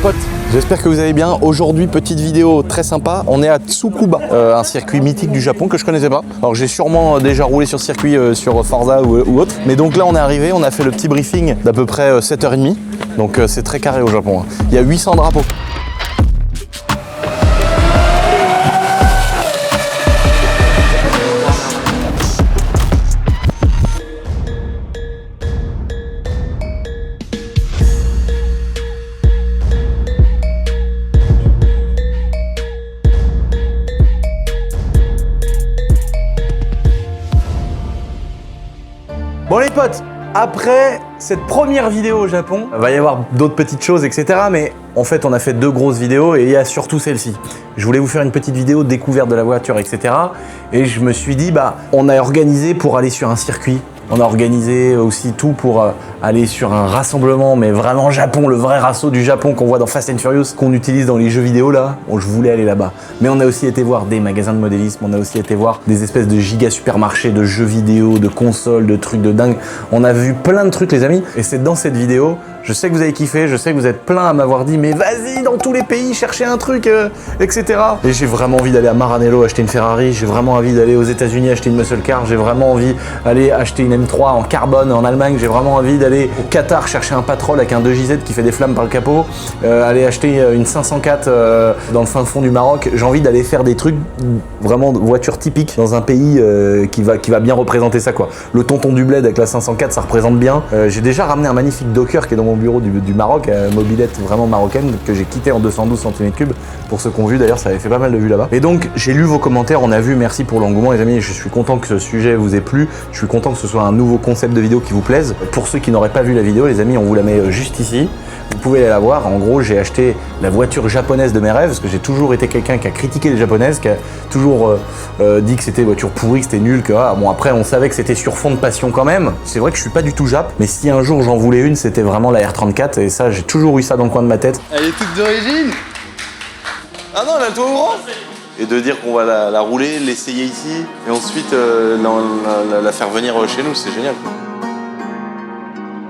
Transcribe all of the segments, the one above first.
potes, j'espère que vous allez bien. Aujourd'hui, petite vidéo très sympa. On est à Tsukuba, un circuit mythique du Japon que je connaissais pas. Alors j'ai sûrement déjà roulé sur circuit sur Forza ou autre. Mais donc là on est arrivé, on a fait le petit briefing d'à peu près 7h30. Donc c'est très carré au Japon. Il y a 800 drapeaux. Bon les potes, après cette première vidéo au Japon, il va y avoir d'autres petites choses, etc. Mais en fait, on a fait 2 grosses vidéos et il y a surtout celle-ci. Je voulais vous faire une petite vidéo découverte de la voiture, etc. Et je me suis dit, on a organisé pour aller sur un circuit. On a organisé aussi tout pour aller sur un rassemblement, mais vraiment Japon, le vrai rasso du Japon qu'on voit dans Fast and Furious, qu'on utilise dans les jeux vidéo là. Bon, je voulais aller là-bas. Mais on a aussi été voir des magasins de modélisme, on a aussi été voir des espèces de giga supermarchés de jeux vidéo, de consoles, de trucs de dingue. On a vu plein de trucs les amis, et c'est dans cette vidéo. Je sais que vous avez kiffé, je sais que vous êtes plein à m'avoir dit mais vas-y dans tous les pays chercher un truc, etc. Et j'ai vraiment envie d'aller à Maranello acheter une Ferrari, j'ai vraiment envie d'aller aux États-Unis acheter une muscle car, j'ai vraiment envie d'aller acheter une M3 en carbone en Allemagne, j'ai vraiment envie d'aller au Qatar chercher un Patrol avec un 2JZ qui fait des flammes par le capot, aller acheter une 504 dans le fin fond du Maroc. J'ai envie d'aller faire des trucs vraiment de voitures typiques dans un pays qui va bien représenter ça quoi. Le tonton du bled avec la 504 ça représente bien. J'ai déjà ramené un magnifique Docker qui est dans mon bureau du Maroc, mobilette vraiment marocaine que j'ai quitté en 212 cm3 pour ceux qui ont vu d'ailleurs, ça avait fait pas mal de vues là-bas. Et donc j'ai lu vos commentaires, on a vu, merci pour l'engouement les amis, je suis content que ce sujet vous ait plu, je suis content que ce soit un nouveau concept de vidéo qui vous plaise. Pour ceux qui n'auraient pas vu la vidéo les amis, on vous la met juste ici. Vous pouvez aller la voir. En gros, j'ai acheté la voiture japonaise de mes rêves parce que j'ai toujours été quelqu'un qui a critiqué les japonaises, qui a toujours dit que c'était voiture pourrie, que c'était nul, que bon après on savait que c'était sur fond de passion quand même. C'est vrai que je suis pas du tout jap, mais si un jour j'en voulais une, c'était vraiment la R34 et ça j'ai toujours eu ça dans le coin de ma tête. Elle est toute d'origine. Ah non, elle a le toit ouvrant. Et de dire qu'on va la rouler, l'essayer ici et ensuite la faire venir chez nous, c'est génial.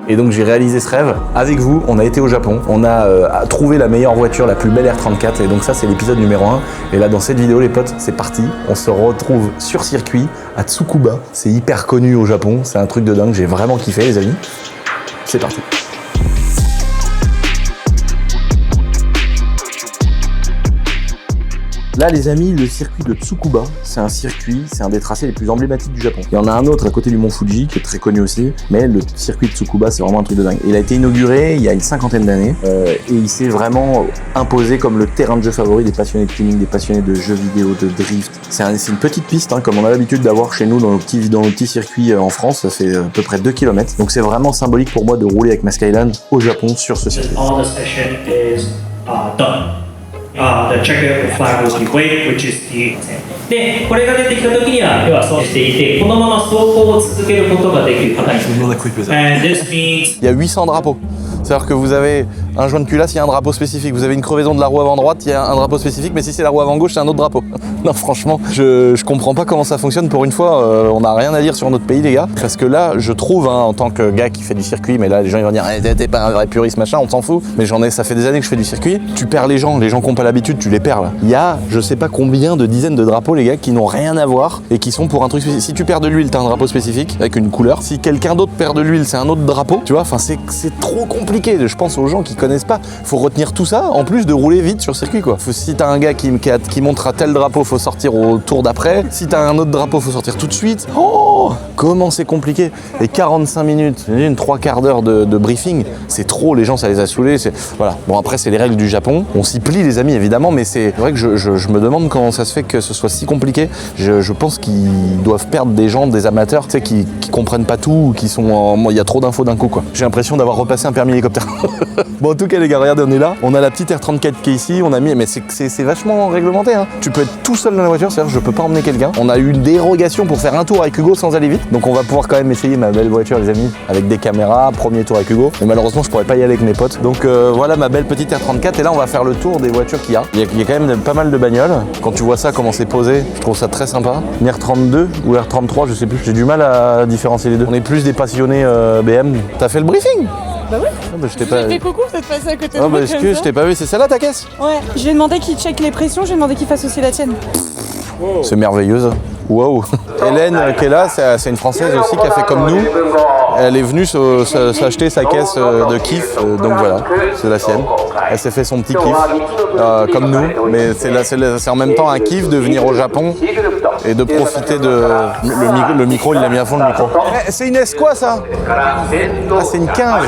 Et donc j'ai réalisé ce rêve avec vous, on a été au Japon, on a trouvé la meilleure voiture, la plus belle R34 et donc ça c'est l'épisode numéro 1. Et là dans cette vidéo les potes, c'est parti, on se retrouve sur circuit à Tsukuba, c'est hyper connu au Japon, c'est un truc de dingue, j'ai vraiment kiffé les amis, c'est parti. Là les amis, le circuit de Tsukuba, c'est un circuit, c'est un des tracés les plus emblématiques du Japon. Il y en a un autre à côté du mont Fuji qui est très connu aussi, mais le circuit de Tsukuba c'est vraiment un truc de dingue. Il a été inauguré il y a une 50aine d'années et il s'est vraiment imposé comme le terrain de jeu favori des passionnés de tuning, des passionnés de jeux vidéo, de drift. C'est une petite piste comme on a l'habitude d'avoir chez nous dans nos petits circuits en France, ça fait à peu près 2 km. Donc c'est vraiment symbolique pour moi de rouler avec ma Skyline au Japon sur ce circuit. The checker flag will be wait, which is the で、これが出てきた時には要はそうしていて、このまま走行を続けることができる方に。And this means... Il y a 800 drapeaux. C'est-à-dire que vous avez un joint de culasse, il y a un drapeau spécifique. Vous avez une crevaison de la roue avant droite, il y a un drapeau spécifique. Mais si c'est la roue avant gauche, c'est un autre drapeau. Non, franchement, je comprends pas comment ça fonctionne. Pour une fois, on n'a rien à dire sur notre pays, les gars. Parce que là, je trouve, en tant que gars qui fait du circuit, mais là, les gens ils vont dire t'es pas un vrai puriste, machin, on s'en fout. Mais ça fait des années que je fais du circuit. Tu perds les gens qui n'ont pas l'habitude, tu les perds là. Il y a, je sais pas combien de dizaines de drapeaux, les gars, qui n'ont rien à voir et qui sont pour un truc spécifique. Si tu perds de l'huile, t'as un drapeau spécifique avec une couleur. Si quelqu'un d'autre perd de l'huile, c'est un autre drapeau. Tu vois, enfin, c'est trop compliqué. Je pense aux gens qui connaissent pas. Faut retenir tout ça en plus de rouler vite sur circuit quoi. Si t'as un gars qui montre à tel drapeau, faut sortir au tour d'après. Si t'as un autre drapeau, faut sortir tout de suite. Oh, comment c'est compliqué. Et 45 minutes, une 3/4 d'heure de briefing, c'est trop. Les gens, ça les a saoulés. Voilà. Bon après, c'est les règles du Japon. On s'y plie les amis évidemment, mais c'est vrai que je me demande comment ça se fait que ce soit si compliqué. Je pense qu'ils doivent perdre des gens, des amateurs, tu sais, qui comprennent pas tout, ou qui sont. Il y a trop d'infos d'un coup quoi. J'ai l'impression d'avoir repassé un permis hélicoptère. Bon en tout cas les gars, regardez, on est là, on a la petite R34 qui est ici, on a mis, mais c'est vachement réglementé hein. Tu peux être tout seul dans la voiture, c'est-à-dire je peux pas emmener quelqu'un. On a eu une dérogation pour faire un tour avec Hugo sans aller vite, donc on va pouvoir quand même essayer ma belle voiture les amis, avec des caméras, premier tour avec Hugo, mais malheureusement je pourrais pas y aller avec mes potes. Donc voilà ma belle petite R34 et là on va faire le tour des voitures qu'il y a. Il y a quand même pas mal de bagnoles, quand tu vois ça comment c'est posé, je trouve ça très sympa. Une R32 ou R33 je sais plus, j'ai du mal à différencier les deux. On est plus des passionnés BM. T'as fait le briefing? Bah oui. Ah, bah, je t'ai J'ai pas... fait coucou, peut-être passer à côté de Oh, moi bah comme excuse, ça. je t'ai pas vu. C'est celle-là ta caisse? Ouais, je lui ai demandé qu'il check les pressions, je lui ai demandé qu'il fasse aussi la tienne. C'est merveilleuse. Wow. Hélène qui est là, c'est une Française aussi qui a fait comme nous. Elle est venue s'acheter sa caisse de kiff, donc voilà, c'est la sienne. Elle s'est fait son petit kiff, comme nous, mais c'est en même temps un kiff de venir au Japon et de profiter de... Le micro, il l'a mis à fond le micro. C'est une S quoi ça? Ah, c'est une 15.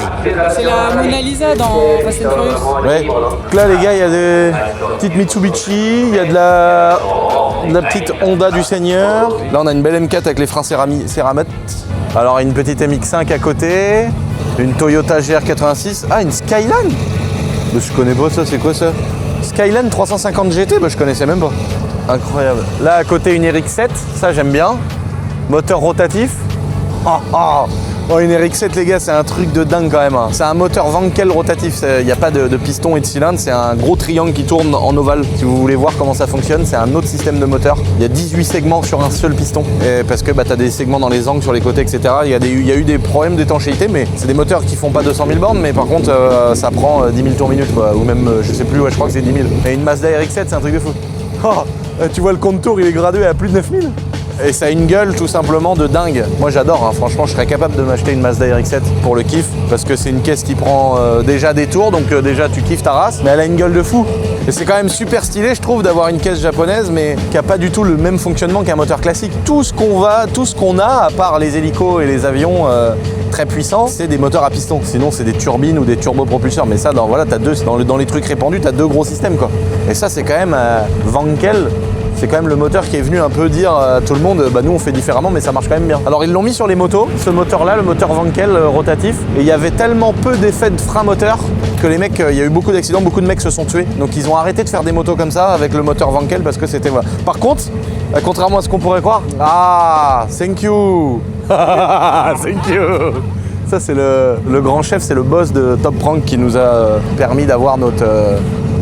C'est la Mona Lisa dans Fast and Furious. Ouais. Donc là les gars, il y a des petites Mitsubishi, il y a de la petite Honda du Seigneur. Là on a une belle M4 avec les freins céramètres. Alors une petite MX5 à côté, une Toyota GR86. Ah, une Skyline. Je connais pas ça, c'est quoi ça? Skyline 350 GT, bah je connaissais même pas. Incroyable. Là à côté une RX7, ça j'aime bien. Moteur rotatif. Oh, une RX7 les gars, c'est un truc de dingue quand même. C'est un moteur Wankel rotatif, il n'y a pas de piston et de cylindre, c'est un gros triangle qui tourne en ovale. Si vous voulez voir comment ça fonctionne, c'est un autre système de moteur. Il y a 18 segments sur un seul piston, et parce que tu as des segments dans les angles, sur les côtés, etc. Il y a eu des problèmes d'étanchéité, mais c'est des moteurs qui font pas 200 000 bornes, mais par contre ça prend 10 000 tours minute, quoi, ou même, je sais plus, ouais, je crois que c'est 10 000. Et une Mazda RX7, c'est un truc de fou. Oh, tu vois le compte tour, il est gradué à plus de 9 000. Et ça a une gueule tout simplement de dingue. Moi j'adore, hein. Franchement je serais capable de m'acheter une Mazda RX-7 pour le kiff, parce que c'est une caisse qui prend déjà des tours, donc déjà tu kiffes ta race, mais elle a une gueule de fou. Et c'est quand même super stylé je trouve d'avoir une caisse japonaise mais qui a pas du tout le même fonctionnement qu'un moteur classique. Tout ce qu'on a, à part les hélicos et les avions très puissants, c'est des moteurs à piston. Sinon c'est des turbines ou des turbopropulseurs, mais ça voilà, t'as deux, dans les trucs répandus, t'as deux gros systèmes quoi. Et ça c'est quand même Wankel. C'est quand même le moteur qui est venu un peu dire à tout le monde, bah nous on fait différemment mais ça marche quand même bien. Alors ils l'ont mis sur les motos, ce moteur là, le moteur Wankel rotatif, et il y avait tellement peu d'effets de frein moteur que les mecs, il y a eu beaucoup d'accidents, beaucoup de mecs se sont tués. Donc ils ont arrêté de faire des motos comme ça avec le moteur Wankel parce que c'était voilà. Par contre, contrairement à ce qu'on pourrait croire, thank you. Thank you. Ça c'est le grand chef, c'est le boss de Top Rank qui nous a permis d'avoir notre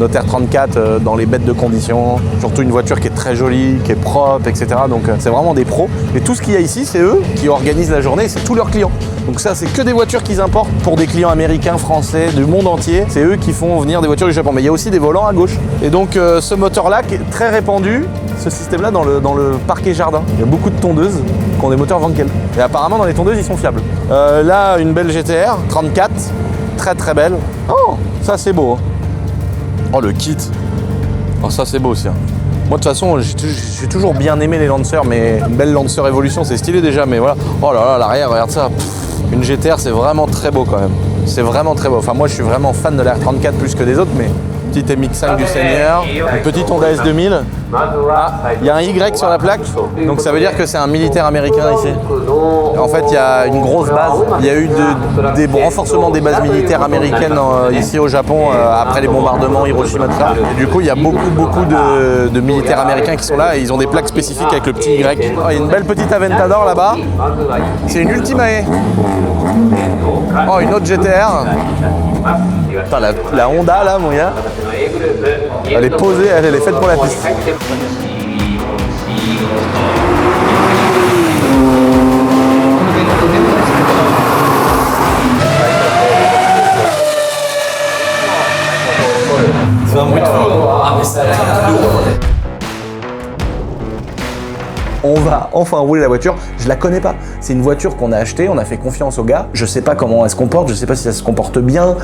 R34 dans les bêtes de conditions, surtout une voiture qui est très jolie, qui est propre, etc. Donc c'est vraiment des pros. Et tout ce qu'il y a ici, c'est eux qui organisent la journée, c'est tous leurs clients. Donc ça, c'est que des voitures qu'ils importent pour des clients américains, français, du monde entier. C'est eux qui font venir des voitures du Japon. Mais il y a aussi des volants à gauche. Et donc ce moteur-là, qui est très répandu, ce système-là dans le parquet jardin. Il y a beaucoup de tondeuses qui ont des moteurs Wankel. Et apparemment, dans les tondeuses, ils sont fiables. Là, une belle GTR 34, très très belle. Oh, ça c'est beau. Oh le kit. Oh ça c'est beau aussi. Moi de toute façon j'ai toujours bien aimé les Lancer, mais une belle Lancer Evolution c'est stylé déjà, mais voilà. Oh là là, l'arrière, regarde ça. Une GTR c'est vraiment très beau quand même. C'est vraiment très beau. Enfin moi je suis vraiment fan de la R34 plus que des autres, mais petite MX5 du Seigneur, une petite Honda S2000. Il y a un Y sur la plaque, donc ça veut dire que c'est un militaire américain ici. En fait, il y a une grosse base. Il y a eu des renforcements des bases militaires américaines ici au Japon après les bombardements Hiroshima, tout ça. Et du coup, il y a beaucoup de militaires américains qui sont là et ils ont des plaques spécifiques avec le petit Y. Oh, il y a une belle petite Aventador là-bas. C'est une Ultimae. Oh, une autre GTR. Putain, la Honda là, mon gars, elle est posée, elle est faite pour la piste. C'est un bruit de fou. Ah mais ça a l'air lourd. On va enfin rouler la voiture, je la connais pas. C'est une voiture qu'on a achetée, on a fait confiance au gars. Je sais pas comment elle se comporte, je sais pas si ça se comporte bien.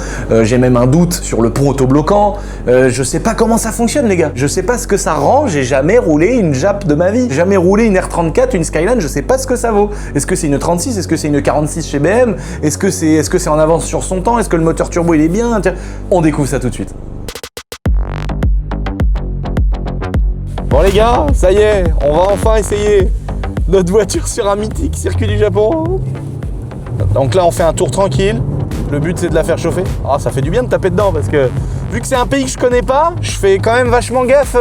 J'ai même un doute sur le pont autobloquant. Je sais pas comment ça fonctionne les gars. Je sais pas ce que ça rend, j'ai jamais roulé une Jap de ma vie. J'ai jamais roulé une R34, une Skyline, je sais pas ce que ça vaut. Est-ce que c'est une 36, est-ce que c'est une 46 chez BM? Est-ce que c'est en avance sur son temps? Est-ce que le moteur turbo il est bien? Tiens, on découvre ça tout de suite. Bon les gars, ça y est, on va enfin essayer notre voiture sur un mythique circuit du Japon. Donc là on fait un tour tranquille, le but c'est de la faire chauffer. Ah, ça fait du bien de taper dedans parce que vu que c'est un pays que je connais pas, je fais quand même vachement gaffe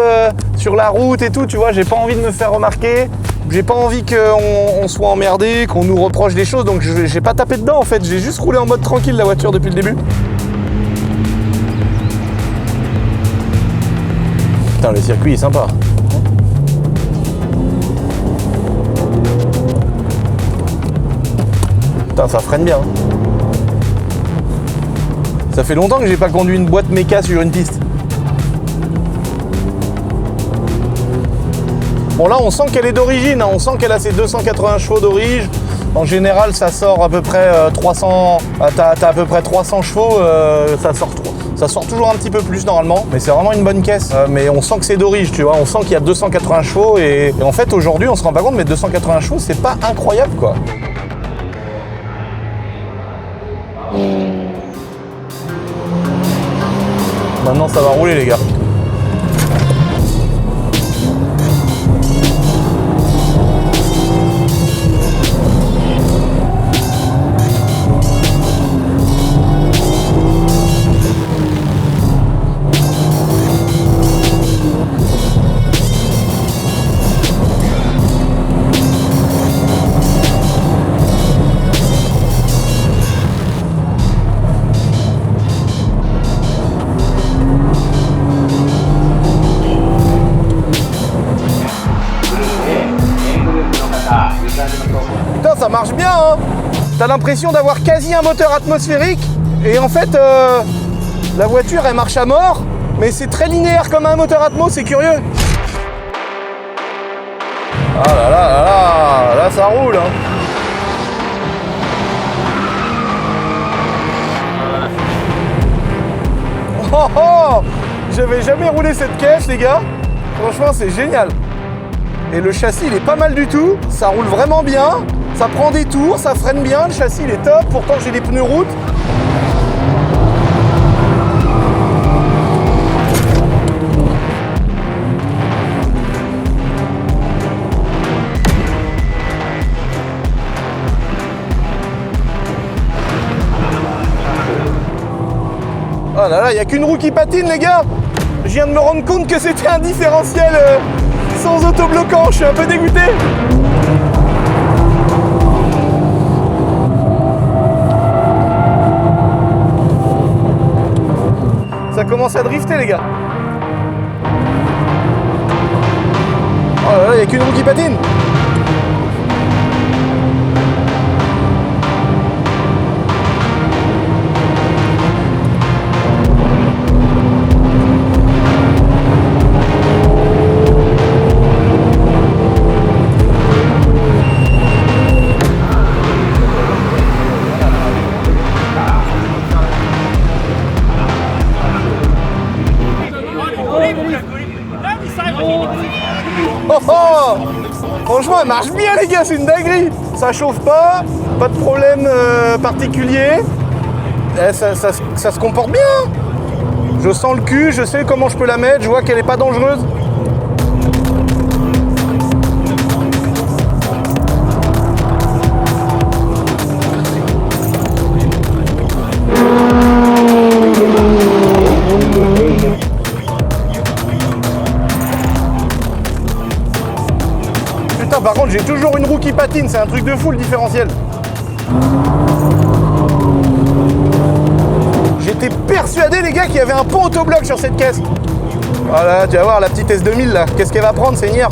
sur la route et tout, tu vois, j'ai pas envie de me faire remarquer, j'ai pas envie qu'on soit emmerdé, qu'on nous reproche des choses, donc j'ai pas tapé dedans en fait, j'ai juste roulé en mode tranquille la voiture depuis le début. Putain, le circuit est sympa. Putain, ça freine bien. Ça fait longtemps que j'ai pas conduit une boîte méca sur une piste. Bon là on sent qu'elle est d'origine, hein. On sent qu'elle a ses 280 chevaux d'origine. En général ça sort à peu près 300, t'as à peu près 300 chevaux, ça sort toujours un petit peu plus normalement, mais c'est vraiment une bonne caisse. Mais on sent que c'est d'origine, tu vois, on sent qu'il y a 280 chevaux et en fait aujourd'hui on se rend pas compte, mais 280 chevaux c'est pas incroyable quoi. Maintenant ça va rouler les gars. Putain, ça marche bien, hein. T'as l'impression d'avoir quasi un moteur atmosphérique et en fait la voiture elle marche à mort, mais c'est très linéaire comme un moteur atmos, c'est curieux. Ah là là là là, là ça roule, hein. Oh oh, j'avais jamais roulé cette caisse les gars, franchement c'est génial. Et le châssis il est pas mal du tout, ça roule vraiment bien, ça prend des tours, ça freine bien, le châssis il est top, pourtant j'ai des pneus route. Oh là là, il n'y a qu'une roue qui patine les gars. Je viens de me rendre compte que c'était un différentiel sans autobloquant, je suis un peu dégoûté. Ça commence à drifter les gars. Oh là là, il n'y a qu'une roue qui patine. Oh oh, franchement elle marche bien les gars, c'est une dinguerie. Ça chauffe pas, pas de problème particulier. Ça se comporte bien. Je sens le cul, je sais comment je peux la mettre, je vois qu'elle est pas dangereuse. Putain, par contre j'ai toujours une roue qui patine, c'est un truc de fou le différentiel. J'étais persuadé les gars qu'il y avait un pont autobloc sur cette caisse. Voilà, tu vas voir la petite S2000 là, qu'est-ce qu'elle va prendre, Seigneur.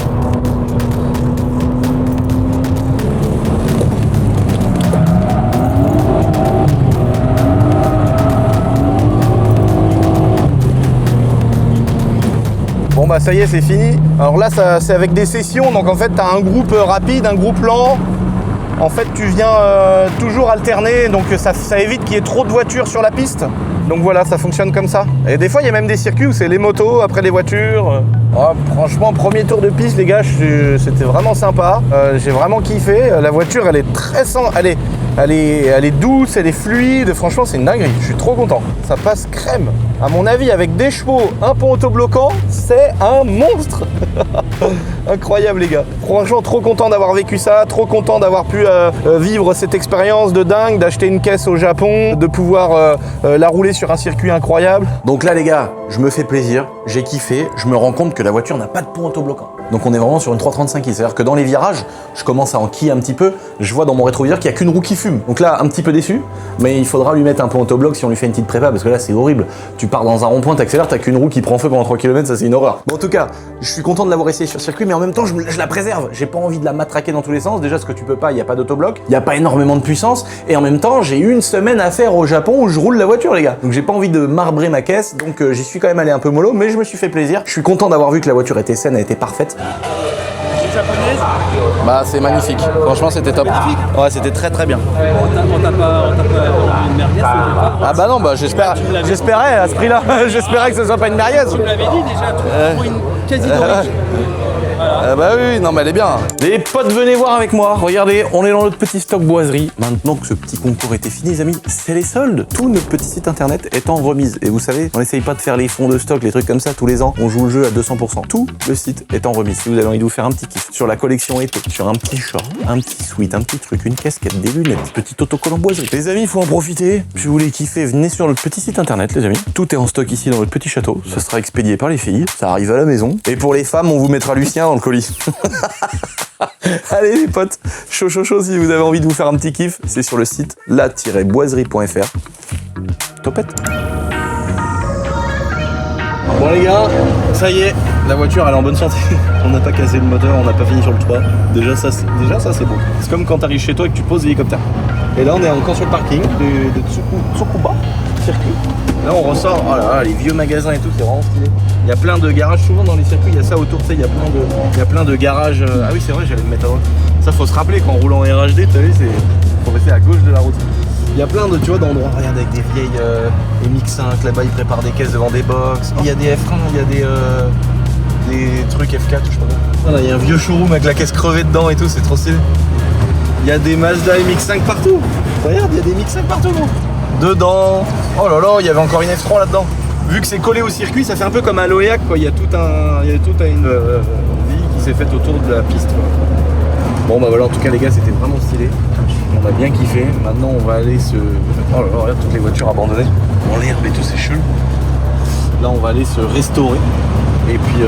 Bon bah ça y est, c'est fini. Alors là c'est avec des sessions, donc en fait tu as un groupe rapide, un groupe lent. En fait tu viens toujours alterner, donc ça évite qu'il y ait trop de voitures sur la piste. Donc voilà, ça fonctionne comme ça. Et des fois il y a même des circuits où c'est les motos après les voitures. Oh, franchement, premier tour de piste les gars, c'était vraiment sympa. J'ai vraiment kiffé. La voiture elle est très elle est douce, elle est fluide. Franchement c'est une dinguerie, je suis trop content. Ça passe crème. À mon avis, avec des chevaux, un pont autobloquant, c'est un monstre. Incroyable les gars. Franchement trop content d'avoir vécu ça, trop content d'avoir pu vivre cette expérience de dingue, d'acheter une caisse au Japon, de pouvoir la rouler sur un circuit incroyable. Donc là les gars, je me fais plaisir, j'ai kiffé, je me rends compte que la voiture n'a pas de pont autobloquant. Donc on est vraiment sur une 335i, c'est-à-dire que dans les virages, je commence à enquiller un petit peu, je vois dans mon rétroviseur qu'il n'y a qu'une roue qui fume. Donc là, un petit peu déçu, mais il faudra lui mettre un pont autobloc si on lui fait une petite prépa, parce que là c'est horrible. Tu pars dans un rond-point, t'accélères, t'as qu'une roue qui prend feu pendant 3 km, ça c'est une horreur. Bon en tout cas, je suis content de l'avoir essayé sur circuit, mais en même temps je la préserve. J'ai pas envie de la matraquer dans tous les sens, déjà ce que tu peux pas, il n'y a pas d'autobloc, il n'y a pas énormément de puissance, et en même temps j'ai eu une semaine à faire au Japon où je roule la voiture les gars. Donc j'ai pas envie de marbrer ma caisse, donc j'y suis quand même allé un peu mollo, mais je me suis fait plaisir. Je suis content d'avoir vu que la voiture était saine, elle était parfaite. Japonaise. Bah c'est magnifique, franchement c'était top. Ouais c'était très très bien. On t'a pas une merguez au départ. Ah bah non bah j'espérais à ce prix là, j'espérais que ce soit pas une merguez. Tu me l'avais dit déjà, pour une quasi d'origine. Ah bah oui, non mais elle est bien. Les potes, venez voir avec moi. Regardez, on est dans notre petit stock boiserie. Maintenant que ce petit concours était fini, les amis, c'est les soldes. Tout notre petit site internet est en remise. Et vous savez, on n'essaye pas de faire les fonds de stock, les trucs comme ça tous les ans. On joue le jeu à 200%. Tout le site est en remise. Si vous avez envie de vous faire un petit kiff sur la collection été, sur un petit short, un petit sweat, un petit truc, une casquette, des lunettes, petit autocollant boiserie. Les amis, il faut en profiter. Si vous voulez kiffer, venez sur notre petit site internet, les amis. Tout est en stock ici dans notre petit château. Ça sera expédié par les filles. Ça arrive à la maison. Et pour les femmes, on vous mettra Lucien dans le colis. Allez les potes, chaud si vous avez envie de vous faire un petit kiff, c'est sur le site la-boiserie.fr. Topette. Bon les gars, ça y est, la voiture elle est en bonne santé. On n'a pas cassé le moteur, on n'a pas fini sur le toit. Déjà ça c'est beau. C'est comme quand t'arrives chez toi et que tu poses l'hélicoptère. Et là on est encore sur le parking de Tsukuba circuit. Là on ressort, oh là là, les vieux magasins et tout, c'est vraiment stylé. Il y a plein de garages, souvent dans les circuits, il y a ça autour, tu sais, il y a plein de garages. Ah oui c'est vrai, j'allais le mettre à droite. Ça faut se rappeler qu'en roulant en RHD, tu as vu, faut rester à gauche de la route. Il y a plein de, tu vois, d'endroits, regarde, avec des vieilles MX5, là-bas ils préparent des caisses devant des box. Il y a des F1, il y a des trucs F4, je sais pas. Voilà, il y a un vieux showroom avec la caisse crevée dedans et tout, c'est trop stylé. Il y a des Mazda MX5 partout. Regarde, il y a des MX5 partout, gros. Dedans, oh là là, il y avait encore une F3 là-dedans. Vu que c'est collé au circuit, ça fait un peu comme à Loyac, quoi. Il y a toute une vie qui s'est faite autour de la piste, quoi. Bon bah voilà, en tout cas les gars, c'était vraiment stylé. On a bien kiffé. Maintenant on va aller se... Oh là là, regarde toutes les voitures abandonnées. Bon, l'herbe et tout, c'est chelou. Là on va aller se restaurer. Et puis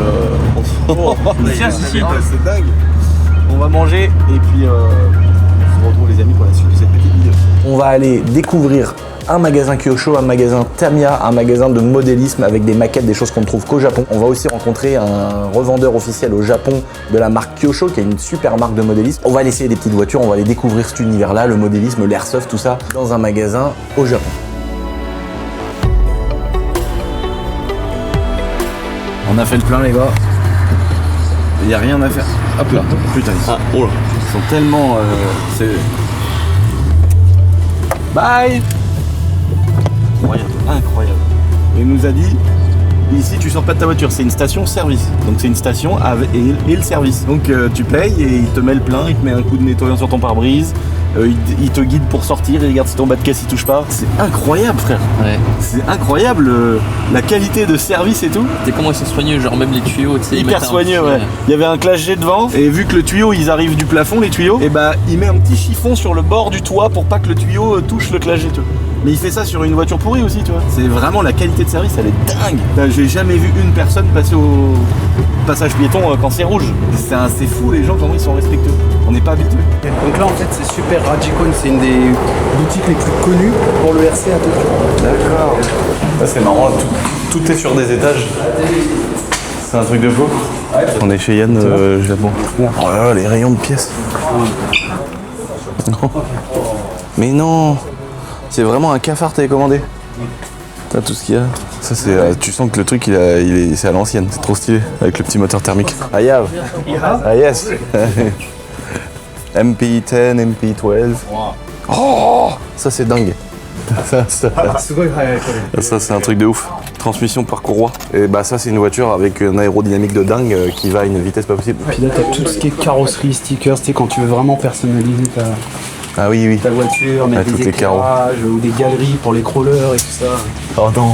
c'est dingue. On va manger et puis on se retrouve les amis pour la suite de cette petite vidéo. On va aller découvrir un magasin Kyosho, un magasin Tamiya, un magasin de modélisme avec des maquettes, des choses qu'on ne trouve qu'au Japon. On va aussi rencontrer un revendeur officiel au Japon de la marque Kyosho, qui est une super marque de modélisme. On va aller essayer des petites voitures, on va aller découvrir cet univers-là, le modélisme, l'airsoft, tout ça, dans un magasin au Japon. On a fait le plein les gars. Il n'y a rien à faire. Hop là, putain, ils sont tellement... Bye. Incroyable. Il nous a dit, ici tu sors pas de ta voiture, c'est une station service. Donc c'est une station et le service. Donc tu payes et il te met le plein, il te met un coup de nettoyant sur ton pare-brise, il te guide pour sortir, il regarde si ton bas de caisse il touche pas. C'est incroyable frère. Ouais. C'est incroyable la qualité de service et tout. C'est comment ils sont soigneux, genre même les tuyaux, tu sais. Hyper soigneux, ouais. Il y avait un clash G devant et vu que le tuyau ils arrivent du plafond, les tuyaux, et bah il met un petit chiffon sur le bord du toit pour pas que le tuyau touche le clash G, tu vois. Mais il fait ça sur une voiture pourrie aussi, tu vois. C'est vraiment la qualité de service, elle est dingue. J'ai jamais vu une personne passer au passage piéton quand c'est rouge. C'est fou les gens, comment ils sont respectueux. On n'est pas habitués. Donc là en fait c'est Super Rajicon, c'est une des boutiques les plus connues pour le RC à Tokyo. D'accord. Ça c'est marrant, tout est sur des étages. C'est un truc de fou. On est chez Yann Japon. Oh là là, les rayons de pièces. Non. Mais non. C'est vraiment un cafard télécommandé. T'as tout ce qu'il y a. Ça c'est, tu sens que le truc c'est à l'ancienne, c'est trop stylé avec le petit moteur thermique. Ah yes. MP10, MP12. Oh, ça c'est dingue. Ça c'est un truc de ouf. Transmission par courroie. Et bah ça c'est une voiture avec une aérodynamique de dingue qui va à une vitesse pas possible. Puis là t'as tout ce qui est carrosserie, stickers, tu sais quand tu veux vraiment personnaliser ta voiture, mettre des éclairages ou des galeries pour les crawlers et tout ça. Oh non.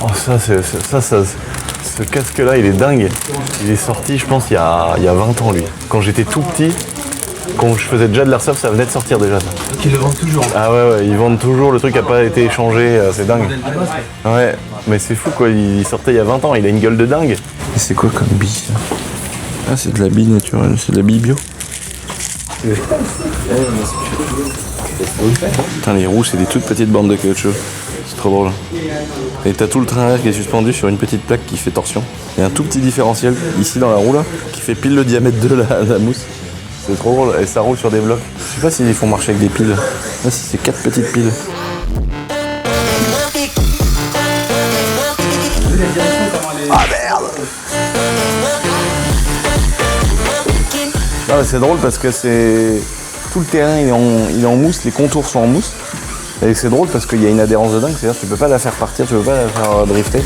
Oh ce casque là il est dingue. Il est sorti je pense il y a 20 ans lui. Quand j'étais tout petit, Quand je faisais déjà de l'airsoft, ça venait de sortir déjà. Ça. Ils le vendent toujours. Ah ouais, ils vendent toujours, le truc n'a pas été échangé, c'est dingue. Ouais, mais c'est fou quoi, il sortait il y a 20 ans, il a une gueule de dingue. C'est quoi comme bille ça? Ah, c'est de la bille naturelle, c'est de la bille bio. Putain, les roues, c'est des toutes petites bandes de caoutchouc. C'est trop drôle. Et t'as tout le train à air qui est suspendu sur une petite plaque qui fait torsion. Il y a un tout petit différentiel ici dans la roue là, qui fait pile le diamètre de la mousse. C'est trop drôle, et ça roule sur des blocs. Je sais pas s'ils font marcher avec des piles. Là, si c'est 4 petites piles. Ah merde! Non, c'est drôle parce que c'est... Tout le terrain il est en mousse, les contours sont en mousse. Et c'est drôle parce qu'il y a une adhérence de dingue, c'est-à-dire que tu peux pas la faire partir, tu peux pas la faire drifter.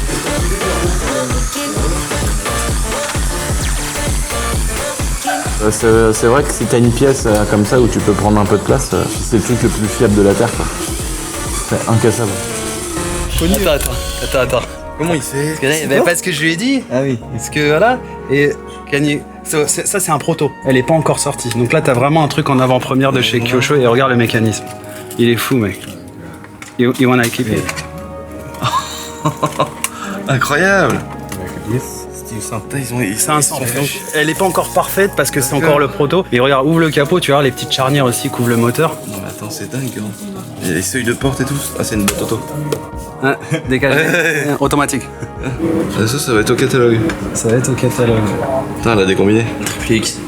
C'est vrai que si t'as une pièce comme ça où tu peux prendre un peu de place, c'est le truc le plus fiable de la Terre, quoi. C'est incassable. Attends. Comment il sait? Parce que je lui ai dit. Ah oui. Parce que voilà. Et Kanye, ça c'est un proto. Elle est pas encore sortie. Donc là, t'as vraiment un truc en avant-première de chez Kyosho et regarde le mécanisme. Il est fou, mec. You wanna keep it? Incroyable. C'est un sang. Elle est pas encore parfaite parce que c'est encore le proto. Et regarde, ouvre le capot, tu vois les petites charnières aussi couvrent le moteur. Non mais attends, c'est dingue. Il y a les seuils de porte et tout. Ah, c'est une boîte auto. Hein, dégagé. Automatique. Ça va être au catalogue. Ça va être au catalogue. Putain, elle a décombiné. Triple X.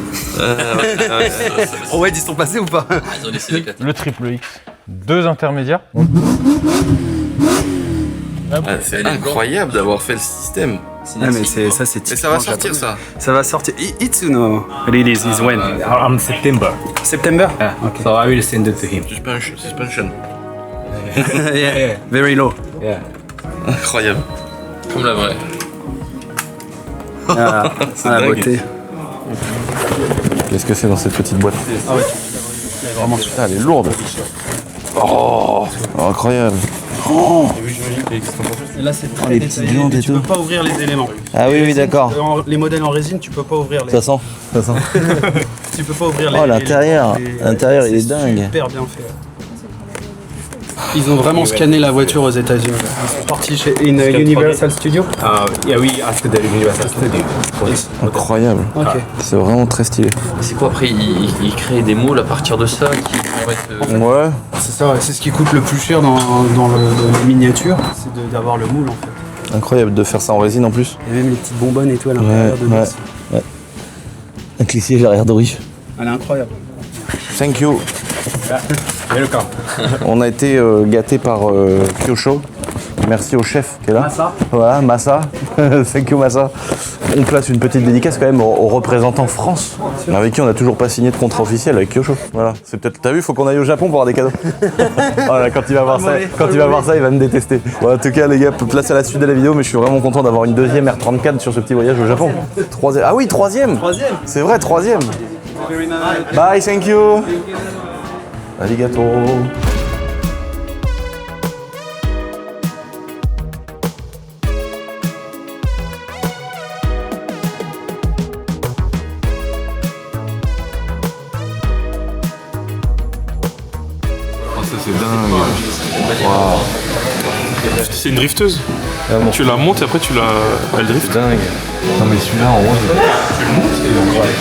Oh ouais, ils sont passés ou pas? Ils ont laissé l'éclat. Le triple X. 2 intermédiaires. C'est incroyable d'avoir fait le système. Ah mais c'est Et ça va sortir ça. Ça va sortir. Itsuno release is when? On September. September? Okay. So I will send it to him. Suspension. Yeah, very low. Yeah. Incroyable. Comme la vraie. Ah, la beauté. Qu'est-ce que c'est dans cette petite boîte? Ah ouais. Vraiment, putain, elle est lourde. Oh, incroyable. Oh. Et là, c'est les petites viandes et tu tout. peux pas ouvrir les éléments. Ah oui, d'accord. Les modèles en résine, tu peux pas ouvrir les. Ça sent. Tu peux pas ouvrir les. Oh, l'intérieur. L'intérieur, il est dingue. Super bien fait. Ils ont vraiment scanné la voiture aux États-Unis. Ils sont partis chez Universal Studios. Yeah, we asked the Universal Studio. Incroyable. Ok. C'est vraiment très stylé. C'est quoi après ils créent des moules à partir de ça qui vont être. Ouais. C'est ça, c'est ce qui coûte le plus cher dans les miniatures, c'est d'avoir le moule en fait. Incroyable de faire ça en résine en plus. Il y a même les petites bonbonnes et tout à l'intérieur de Ouais. Ouais. Avec les sièges arrière d'origine. Elle est incroyable. Thank you. Welcome. On a été gâtés par Kyosho. Merci au chef qui est là. Massa. Voilà, Massa. Thank you Massa. On place une petite dédicace quand même aux représentants France, avec qui on n'a toujours pas signé de contrat officiel avec Kyosho. Voilà, c'est peut-être. T'as vu, faut qu'on aille au Japon pour avoir des cadeaux. Voilà, quand il va voir ça, il va me détester. Bon, en tout cas, les gars, place à la suite de la vidéo, mais je suis vraiment content d'avoir une deuxième R34 sur ce petit voyage au Japon. Troisième. Ah oui, troisième. C'est vrai, troisième. Bye, thank you. Arigato. Ça c'est dingue. Wow. C'est une drifteuse. Tu la montes et après elle drift. Dingue. Non mais celui-là en rose.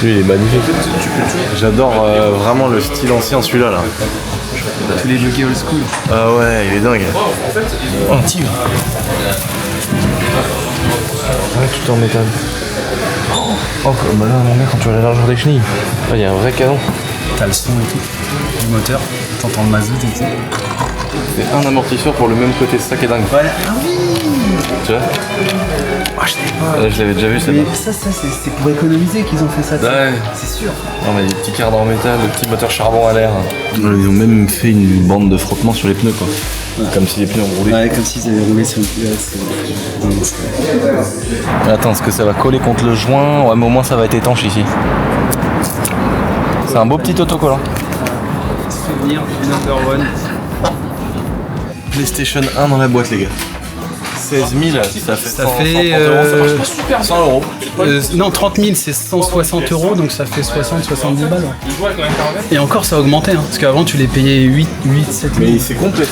Lui il est magnifique. J'adore vraiment le style ancien celui-là là. Tous les jockeys old school. Ah ouais, il est dingue. Oh, un tigre. Ouais, tout en métal. Oh, bah là, mon gars, quand tu vois la largeur des chenilles, il y a un vrai canon. T'as le son et tout, du moteur, t'entends le mazout et tout. C'est un amortisseur pour le même côté, c'est ça qui est dingue. Ouais. Ah oui. Tu vois? Ah, je savais pas. Je l'avais déjà vu ça. Mais ça c'est pour économiser qu'ils ont fait ça. Ouais. C'est sûr. Non mais des petits cadres en métal, des petits moteurs charbon à l'air. Ils ont même fait une bande de frottement sur les pneus quoi. Ouais. Comme si les pneus ont roulé. Ouais, comme s'ils avaient roulé sur une pneu. Attends, est-ce que ça va coller contre le joint? Ouais, mais au moins ça va être étanche ici. C'est un beau petit autocollant. Souvenir number one. PlayStation 1 dans la boîte les gars. 16 000, ça fait 100 euros. Non, 30 000 c'est 160 euros, donc ça fait 60-70 balles. Et encore ça a augmenté, hein, parce qu'avant tu les payais 8-7 000. Mais c'est complet.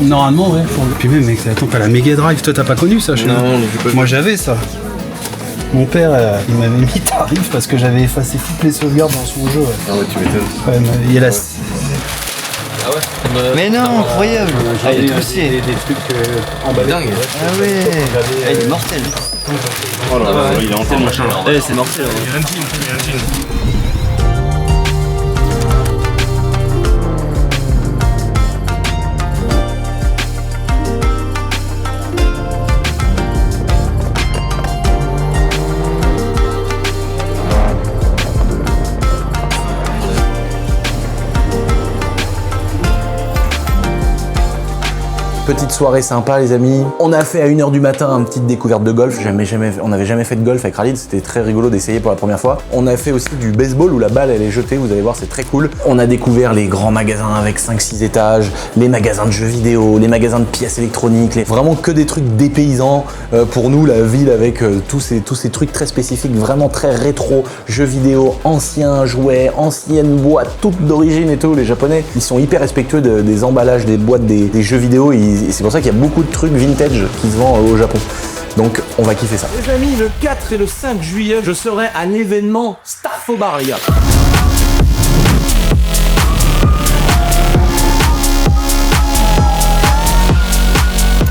Normalement, ouais. Puis même, mec, attends, t'as la Mega Drive, toi t'as pas connu ça chez Non, nous. Moi j'avais ça. Mon père, il m'avait mis tarif parce que j'avais effacé toutes les sauvegardes dans son jeu. Ouais. Ah ouais, tu m'étonnes. Ouais, il y a la... Ah ouais. Mais non, incroyable. Ah, il est trucié. des trucs emballés. Dingue. Ah ouais. Ah, il est mortel. Oh là là, il est en tellement machin. Ouais, c'est mortel. Petite soirée sympa les amis. On a fait à 1h du matin une petite découverte de golf. On n'avait jamais fait de golf avec Khalid, c'était très rigolo d'essayer pour la première fois. On a fait aussi du baseball où la balle elle est jetée, vous allez voir c'est très cool. On a découvert les grands magasins avec 5-6 étages, les magasins de jeux vidéo, les magasins de pièces électroniques, vraiment que des trucs dépaysants pour nous, la ville avec tous ces trucs très spécifiques, vraiment très rétro, jeux vidéo, anciens jouets, anciennes boîtes, toutes d'origine et tout. Les Japonais, ils sont hyper respectueux des emballages des boîtes des jeux vidéo. C'est pour ça qu'il y a beaucoup de trucs vintage qui se vendent au Japon. Donc on va kiffer ça. Les amis, le 4 et le 5 juillet, je serai à l'événement Starfo Bar, les gars.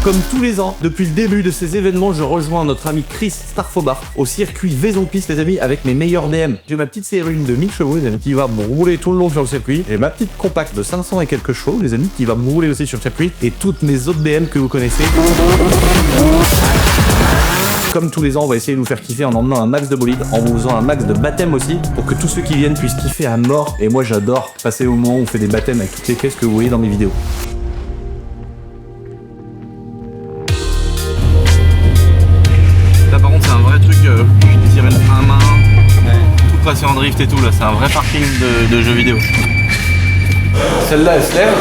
Comme tous les ans, depuis le début de ces événements, je rejoins notre ami Chris Starfobar au circuit Vaison-Piste, les amis, avec mes meilleurs DM. J'ai ma petite série de 1000 chevaux, les amis, qui va me rouler tout le long sur le circuit. J'ai ma petite compacte de 500 et quelques chevaux, les amis, qui va me rouler aussi sur le circuit. Et toutes mes autres DM que vous connaissez. Comme tous les ans, on va essayer de vous faire kiffer en emmenant un max de bolide, en vous faisant un max de baptême aussi, pour que tous ceux qui viennent puissent kiffer à mort. Et moi, j'adore passer au moment où on fait des baptêmes avec toutes les caisses que vous voyez dans mes vidéos. Là par contre c'est un vrai truc, tirer le frein à main, tout passer en drift et tout là, c'est un vrai parking de jeux vidéo. Celle-là elle se lève,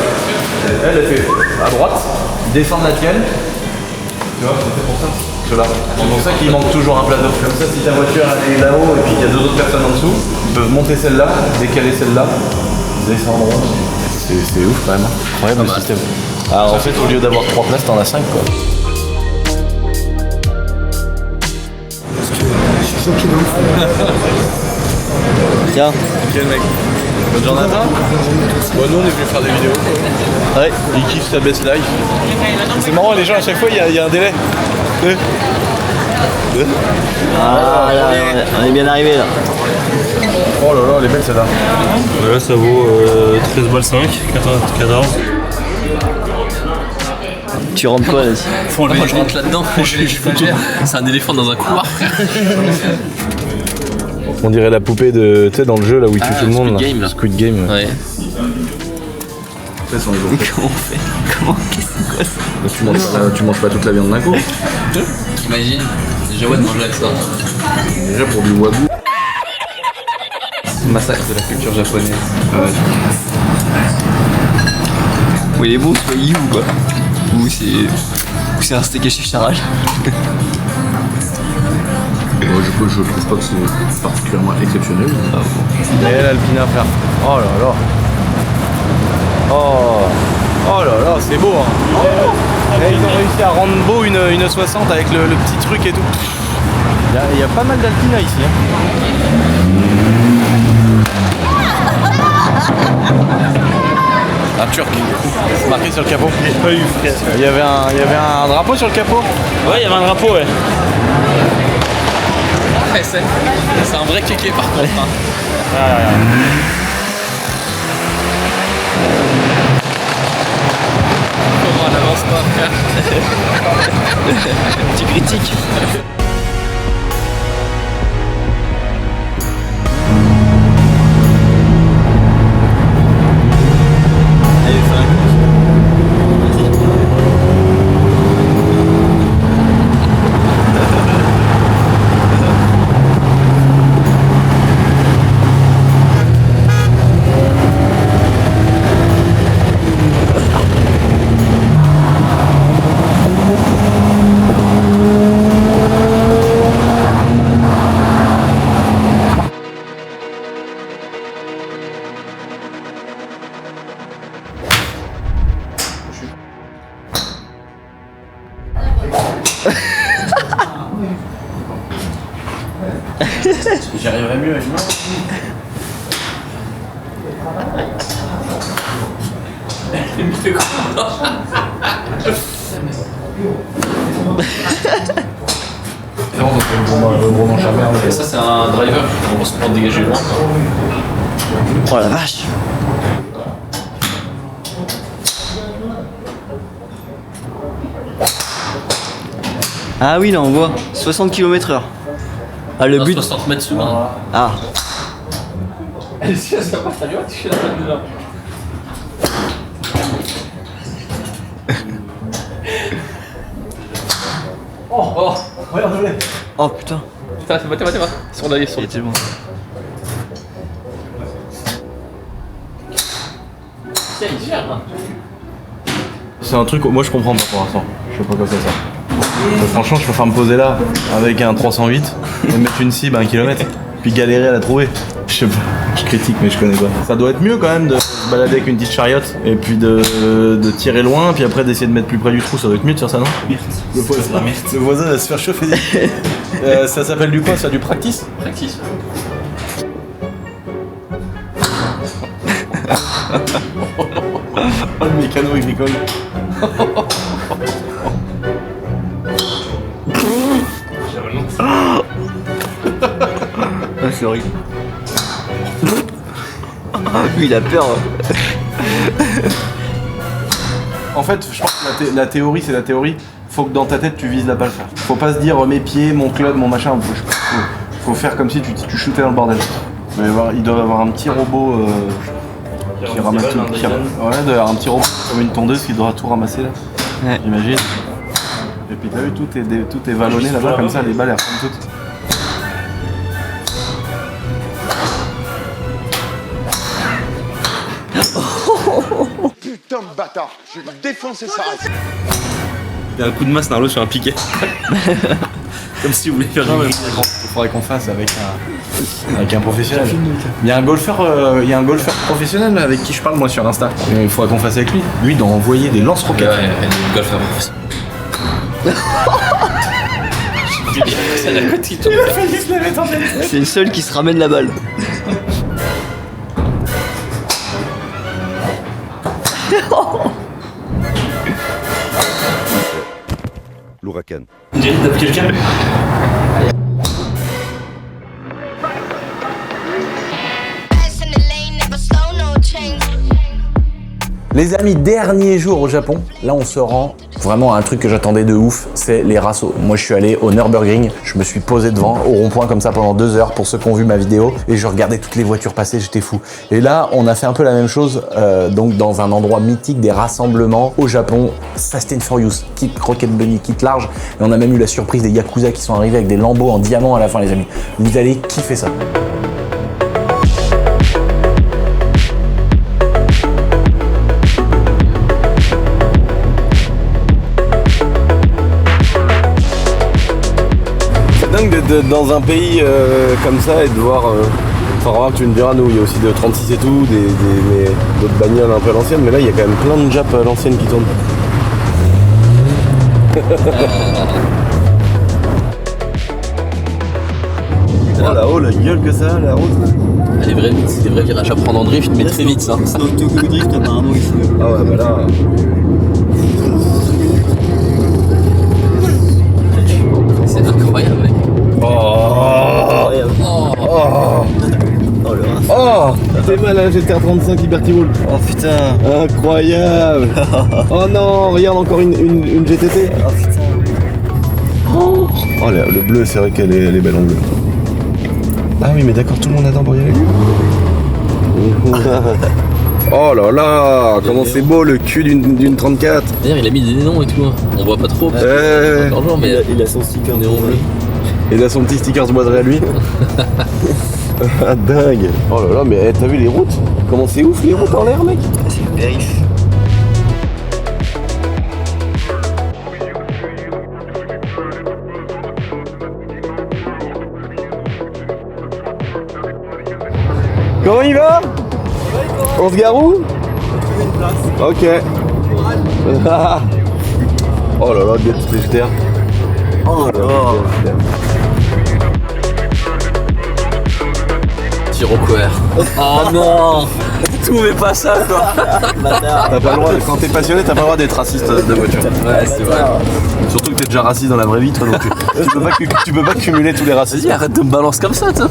elle fait à droite, descendre la tienne, tu vois, c'est pour ça. Cela. C'est pour ça qu'il manque toujours un plateau. Comme ça si ta voiture elle est là-haut et puis qu'il y a deux autres personnes en dessous, ils peuvent monter celle-là, décaler celle-là, descendre. C'est ouf quand même, incroyable le système. Alors en fait au lieu d'avoir 3 places t'en as 5 quoi. Tiens. Quel mec. Bonne journée à toi. Bon, nous on est venu faire des vidéos. Ouais. Il kiffe sa best life. C'est marrant, les gens à chaque fois il y a un délai. Ah, là, on est bien arrivé là. Oh là là, elle est belle celle-là. Là ça vaut 13 balles 5, 14. Tu rentres quoi là-dessus? Moi je rentre là-dedans, c'est un éléphant dans un couloir. On dirait la poupée de, tu sais, dans le jeu là où il tue tout le monde. Squid Game, là. Squid Game. Ouais. Comment on fait? Qu'est-ce que c'est quoi ça? Tu manges pas toute la viande d'un coup. T'imagines? Déjà ouais de manger avec ça. Déjà pour du wagyu. Massacre de la culture japonaise. Bon, il est bon, soit you ou quoi? Ou c'est un steak haché charage? Je trouve pas que c'est particulièrement exceptionnel. Ah bon. Et l'Alpina frère. Oh là là. Oh là là, c'est beau hein. Et ils ont réussi à rendre beau une 60 avec le petit truc et tout. Il y a pas mal d'Alpina ici hein. Un turc, marqué sur le capot. Il y avait un drapeau sur le capot. Ouais, il y avait un drapeau, ouais. Ouais, c'est un vrai kéké par contre. Hein. Comment on avance pas frère? Tu critiques? J'y arriverai mieux avec moi. Ça c'est un driver, on va se prendre dégager loin. Oh la vache. Ah oui, là on voit 60 km/h. Ah, le but. 60 mètres secondes. Ah. Elle si elle pas ta tu fais la tête déjà. Oh, regarde-le. Oh putain. Putain, t'es va. Sur la sur les C'est bon. C'est cher, hein. C'est un truc, moi je comprends pas pour l'instant. Je sais pas quoi c'est ça. Franchement, je préfère me poser là avec un 308 et mettre une cible à 1 km, puis galérer à la trouver. Je sais pas, je critique mais je connais pas. Ça doit être mieux quand même de se balader avec une petite chariote et puis de tirer loin, puis après d'essayer de mettre plus près du trou. Ça doit être mieux de faire ça, non? Le voisin va se faire chauffer. Ça s'appelle du quoi ça? Du practice? Practice. Oh, le mécano il rigole. Ah, c'est horrible. Lui il a peur. En fait, je pense que la théorie, c'est la théorie. Faut que dans ta tête, tu vises la balle. Faut pas se dire mes pieds, mon club, mon machin. Faut faire comme si tu shootais dans le bordel. Il doit y avoir un petit robot qui ramasse tout. Ouais, il doit y avoir un petit robot comme une tondeuse qui doit tout ramasser là. Ouais. J'imagine. Et puis t'as vu, tout est vallonné là-bas, comme ça, les balles elles reprennent toutes. Putain de bâtard, je vais lui défoncer sa race. Il y a un coup de masse Narlo sur un piquet. Comme si vous voulez faire une grille. Il faudrait qu'on fasse avec un professionnel. Il y a un golfeur professionnel avec qui je parle moi sur Insta. Il faudrait qu'on fasse avec lui. Lui, il doit envoyer des lance-roquettes. Ouais, il golfeur. C'est la côte qui tombe. C'est le seul qui se ramène la balle. L'ouragan. J'ai dit d'appeler quelqu'un. Les amis, dernier jour au Japon, là on se rend vraiment à un truc que j'attendais de ouf, c'est les rassos. Moi je suis allé au Nürburgring, je me suis posé devant au rond-point comme ça pendant 2 heures pour ceux qui ont vu ma vidéo et je regardais toutes les voitures passer, j'étais fou. Et là on a fait un peu la même chose donc dans un endroit mythique des rassemblements au Japon, Fast and Furious, kit Rocket Bunny, kit large, et on a même eu la surprise des Yakuza qui sont arrivés avec des lambeaux en diamant à la fin les amis. Vous allez kiffer ça. D'être dans un pays comme ça et de voir, enfin remarque tu me diras, nous il y a aussi de 36 et tout, mais d'autres bagnoles un peu à l'ancienne, mais là il y a quand même plein de Jap à l'ancienne qui tournent. Oh là-haut, la gueule que ça, la route. C'est des vrais virages à prendre en drift, mais très vite ça. C'est autogol drift apparemment ici. Ah ouais bah là... C'est incroyable mec. Oh, oh, t'es mal à GTR 35 Liberty Wall. Oh putain. Incroyable. Oh non, regarde encore une GTT. Oh putain. Oh, le bleu, c'est vrai qu'elle est belle en bleu. Ah oui, mais d'accord, tout le monde attend pour y aller. Oh là là, comment c'est beau le cul d'une 34. D'ailleurs il a mis des noms et tout, hein. On voit pas trop. Encore jour, mais Il a son sticker néon bleu. Il a son petit sticker de boiserie à lui. Ah dingue. Oh là là, mais t'as vu les routes? Comment c'est ouf les routes en l'air mec. C'est le périph'. Comment il va? On se gare où? Ok. Oh là là, bien toutes les GTR. Oh là là. sirop couvert. Oh non. Tout mais pas ça quoi. T'as pas le droit, quand t'es passionné, t'as pas le droit d'être raciste de voiture. Ouais, c'est vrai. Surtout que t'es déjà raciste dans la vraie vie, toi, donc tu peux pas cumuler tous les racistes. Vas-y, arrête de me balancer comme ça, toi.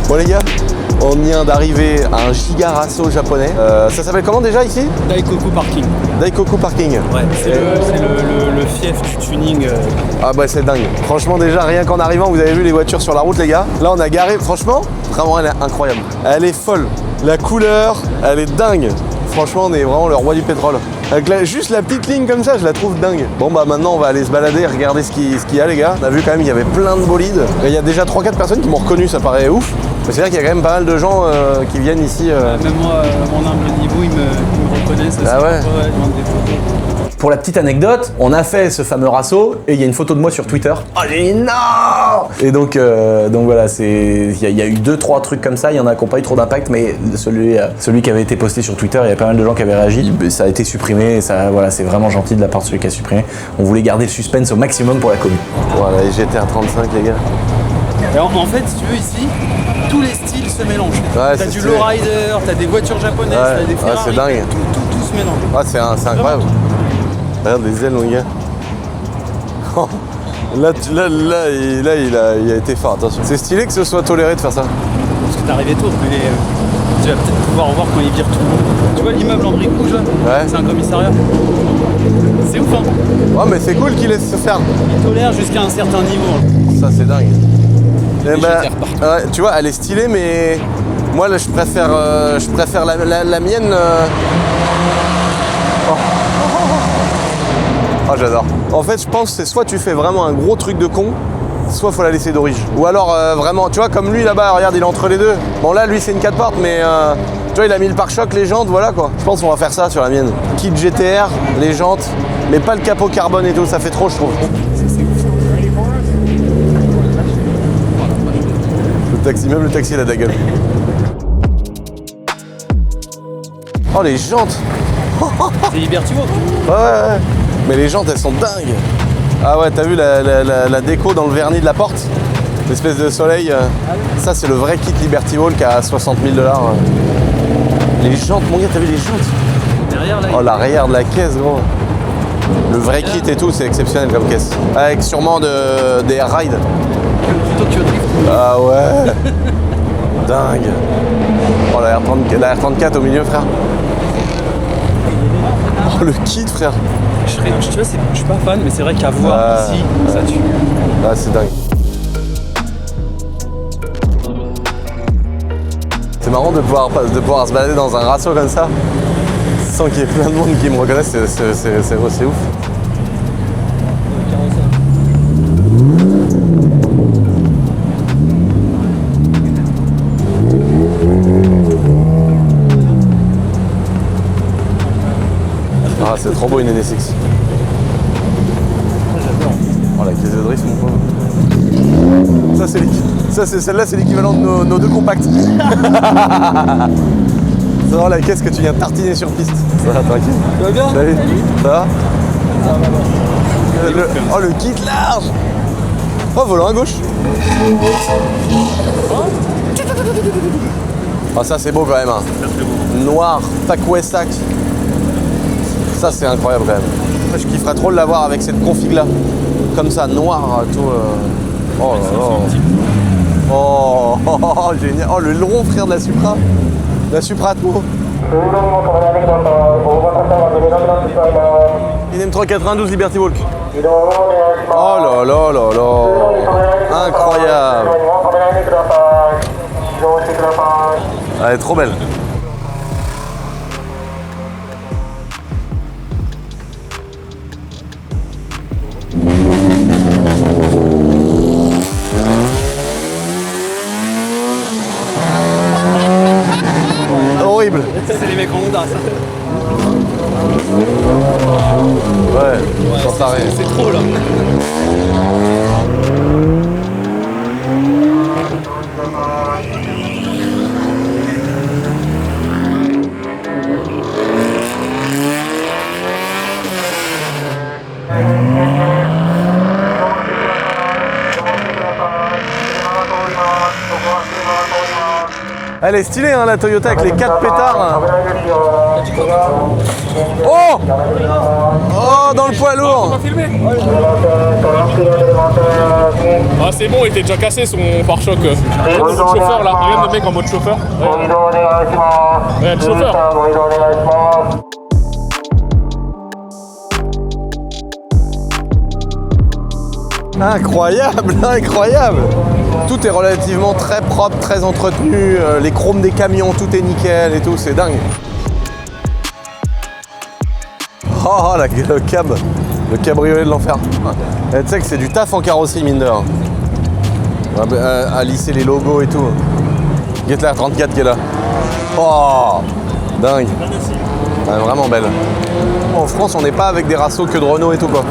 Bon les gars, on vient d'arriver à un giga rasso japonais. Ça s'appelle comment déjà ici? Daikoku Parking. Daikoku Parking. Ouais, c'est le fief du tuning. Ah bah c'est dingue. Franchement déjà rien qu'en arrivant, vous avez vu les voitures sur la route les gars. Là on a garé, franchement, vraiment elle est incroyable. Elle est folle. La couleur, elle est dingue. Franchement on est vraiment le roi du pétrole. Avec juste la petite ligne comme ça, je la trouve dingue. Bon bah maintenant on va aller se balader, regarder ce qu'il y a les gars. On a vu quand même qu'il y avait plein de bolides. Il y a déjà 3-4 personnes qui m'ont reconnu, ça paraît ouf. Mais c'est vrai qu'il y a quand même pas mal de gens qui viennent ici. Même moi, mon humble niveau, ils me reconnaissent. Ah ouais. Ils demandent des photos. Pour la petite anecdote, on a fait ce fameux rasso et il y a une photo de moi sur Twitter. Oh j'ai dit non. Et donc voilà, il y a eu 2-3 trucs comme ça, il y en a qui n'ont pas eu trop d'impact, mais celui qui avait été posté sur Twitter, il y a pas mal de gens qui avaient réagi, ça a été supprimé, et ça, voilà, c'est vraiment gentil de la part de celui qui a supprimé. On voulait garder le suspense au maximum pour la commune. Voilà, les GTR 35 les gars. Et en fait, si tu veux, ici, tous les styles se mélangent. Ouais, t'as du lowrider, t'as des voitures japonaises, t'as des Ferrari, c'est dingue. Tout se mélange. Ah, c'est incroyable. Regarde les ailes, mon gars. Là, il a été fort, attention. C'est stylé que ce soit toléré de faire ça. Parce que t'es arrivé tôt, mais tu vas peut-être pouvoir voir quand ils virent tout. Tu vois l'immeuble en briques rouges là? Ouais. C'est un commissariat. C'est ouf, hein? Ouais, mais c'est cool qu'il laisse se faire. Ils tolèrent jusqu'à un certain niveau. Ça, c'est dingue. Eh ben, ouais, tu vois, elle est stylée, mais moi, là, je préfère la mienne. Oh, j'adore. En fait, je pense que c'est soit tu fais vraiment un gros truc de con, soit faut la laisser d'origine. Ou alors vraiment, tu vois, comme lui là-bas, regarde, il est entre les deux. Bon là, lui c'est une 4 portes, mais tu vois, il a mis le pare-choc, les jantes, voilà quoi. Je pense qu'on va faire ça sur la mienne. Kit GTR, les jantes, mais pas le capot carbone et tout, ça fait trop, je trouve. Le taxi, même le taxi, il a de la gueule. Oh, les jantes. C'est Liberty Walk. Ouais. Mais les jantes, elles sont dingues. Ah ouais, t'as vu la déco dans le vernis de la porte? L'espèce de soleil. Ça, c'est le vrai kit Liberty Walk à 60 000 $. Les jantes, mon gars, t'as vu les jantes? Derrière, là, oh, l'arrière de la caisse, gros. Le vrai kit et tout, c'est exceptionnel comme caisse. Avec sûrement des air ride. Tokyo Drift. Ah ouais. Dingue. Oh, la R34 au milieu, frère. Oh, le kit, frère. Tu vois, je suis pas fan, mais c'est vrai qu'à voir ici, ça tue. Ah, c'est dingue. C'est marrant de pouvoir se balader dans un rasso comme ça, sans qu'il y ait plein de monde qui me reconnaissent, c'est ouf. Ah, c'est trop beau une NSX. Oh, la caisse de drift, mon pauvre. Celle-là, c'est l'équivalent de nos deux compacts. C'est vraiment la caisse que tu viens tartiner sur piste. Ça va, tranquille. Tu vas bien? Salut. Ça va? Oh, le kit large. Oh, volant à gauche. Oh, ça, c'est beau quand même. Hein. Noir, Takwestak. Ça, c'est incroyable quand même. Je kifferais trop de l'avoir avec cette config-là. Comme ça, noir, tout. Oh là là. Oh, génial. Oh, le long frère de la Supra. La Supra Tour. INM 392 Liberty Walk. Oh là là là là. Incroyable. Elle est trop belle. Horrible. C'est les mecs en Honda, ça. Ouais, sans s'arrêter. C'est trop là. Elle est stylée hein, la Toyota avec les 4 pétards. Oh! Oh, dans le poids lourd. Ah c'est bon, il était déjà cassé son pare-choc. Regarde le mode chauffeur là, regarde le mec en mode chauffeur. Regarde le chauffeur. Incroyable, incroyable. Tout est relativement très propre, très entretenu. Les chromes des camions, tout est nickel et tout, c'est dingue. Oh, le cabriolet de l'enfer. Tu sais que c'est du taf en carrosserie, mine de rien. À lisser les logos et tout. Gettler 34 qui est là. Oh, dingue. Ouais, vraiment belle. En France, on n'est pas avec des rassos que de Renault et tout quoi.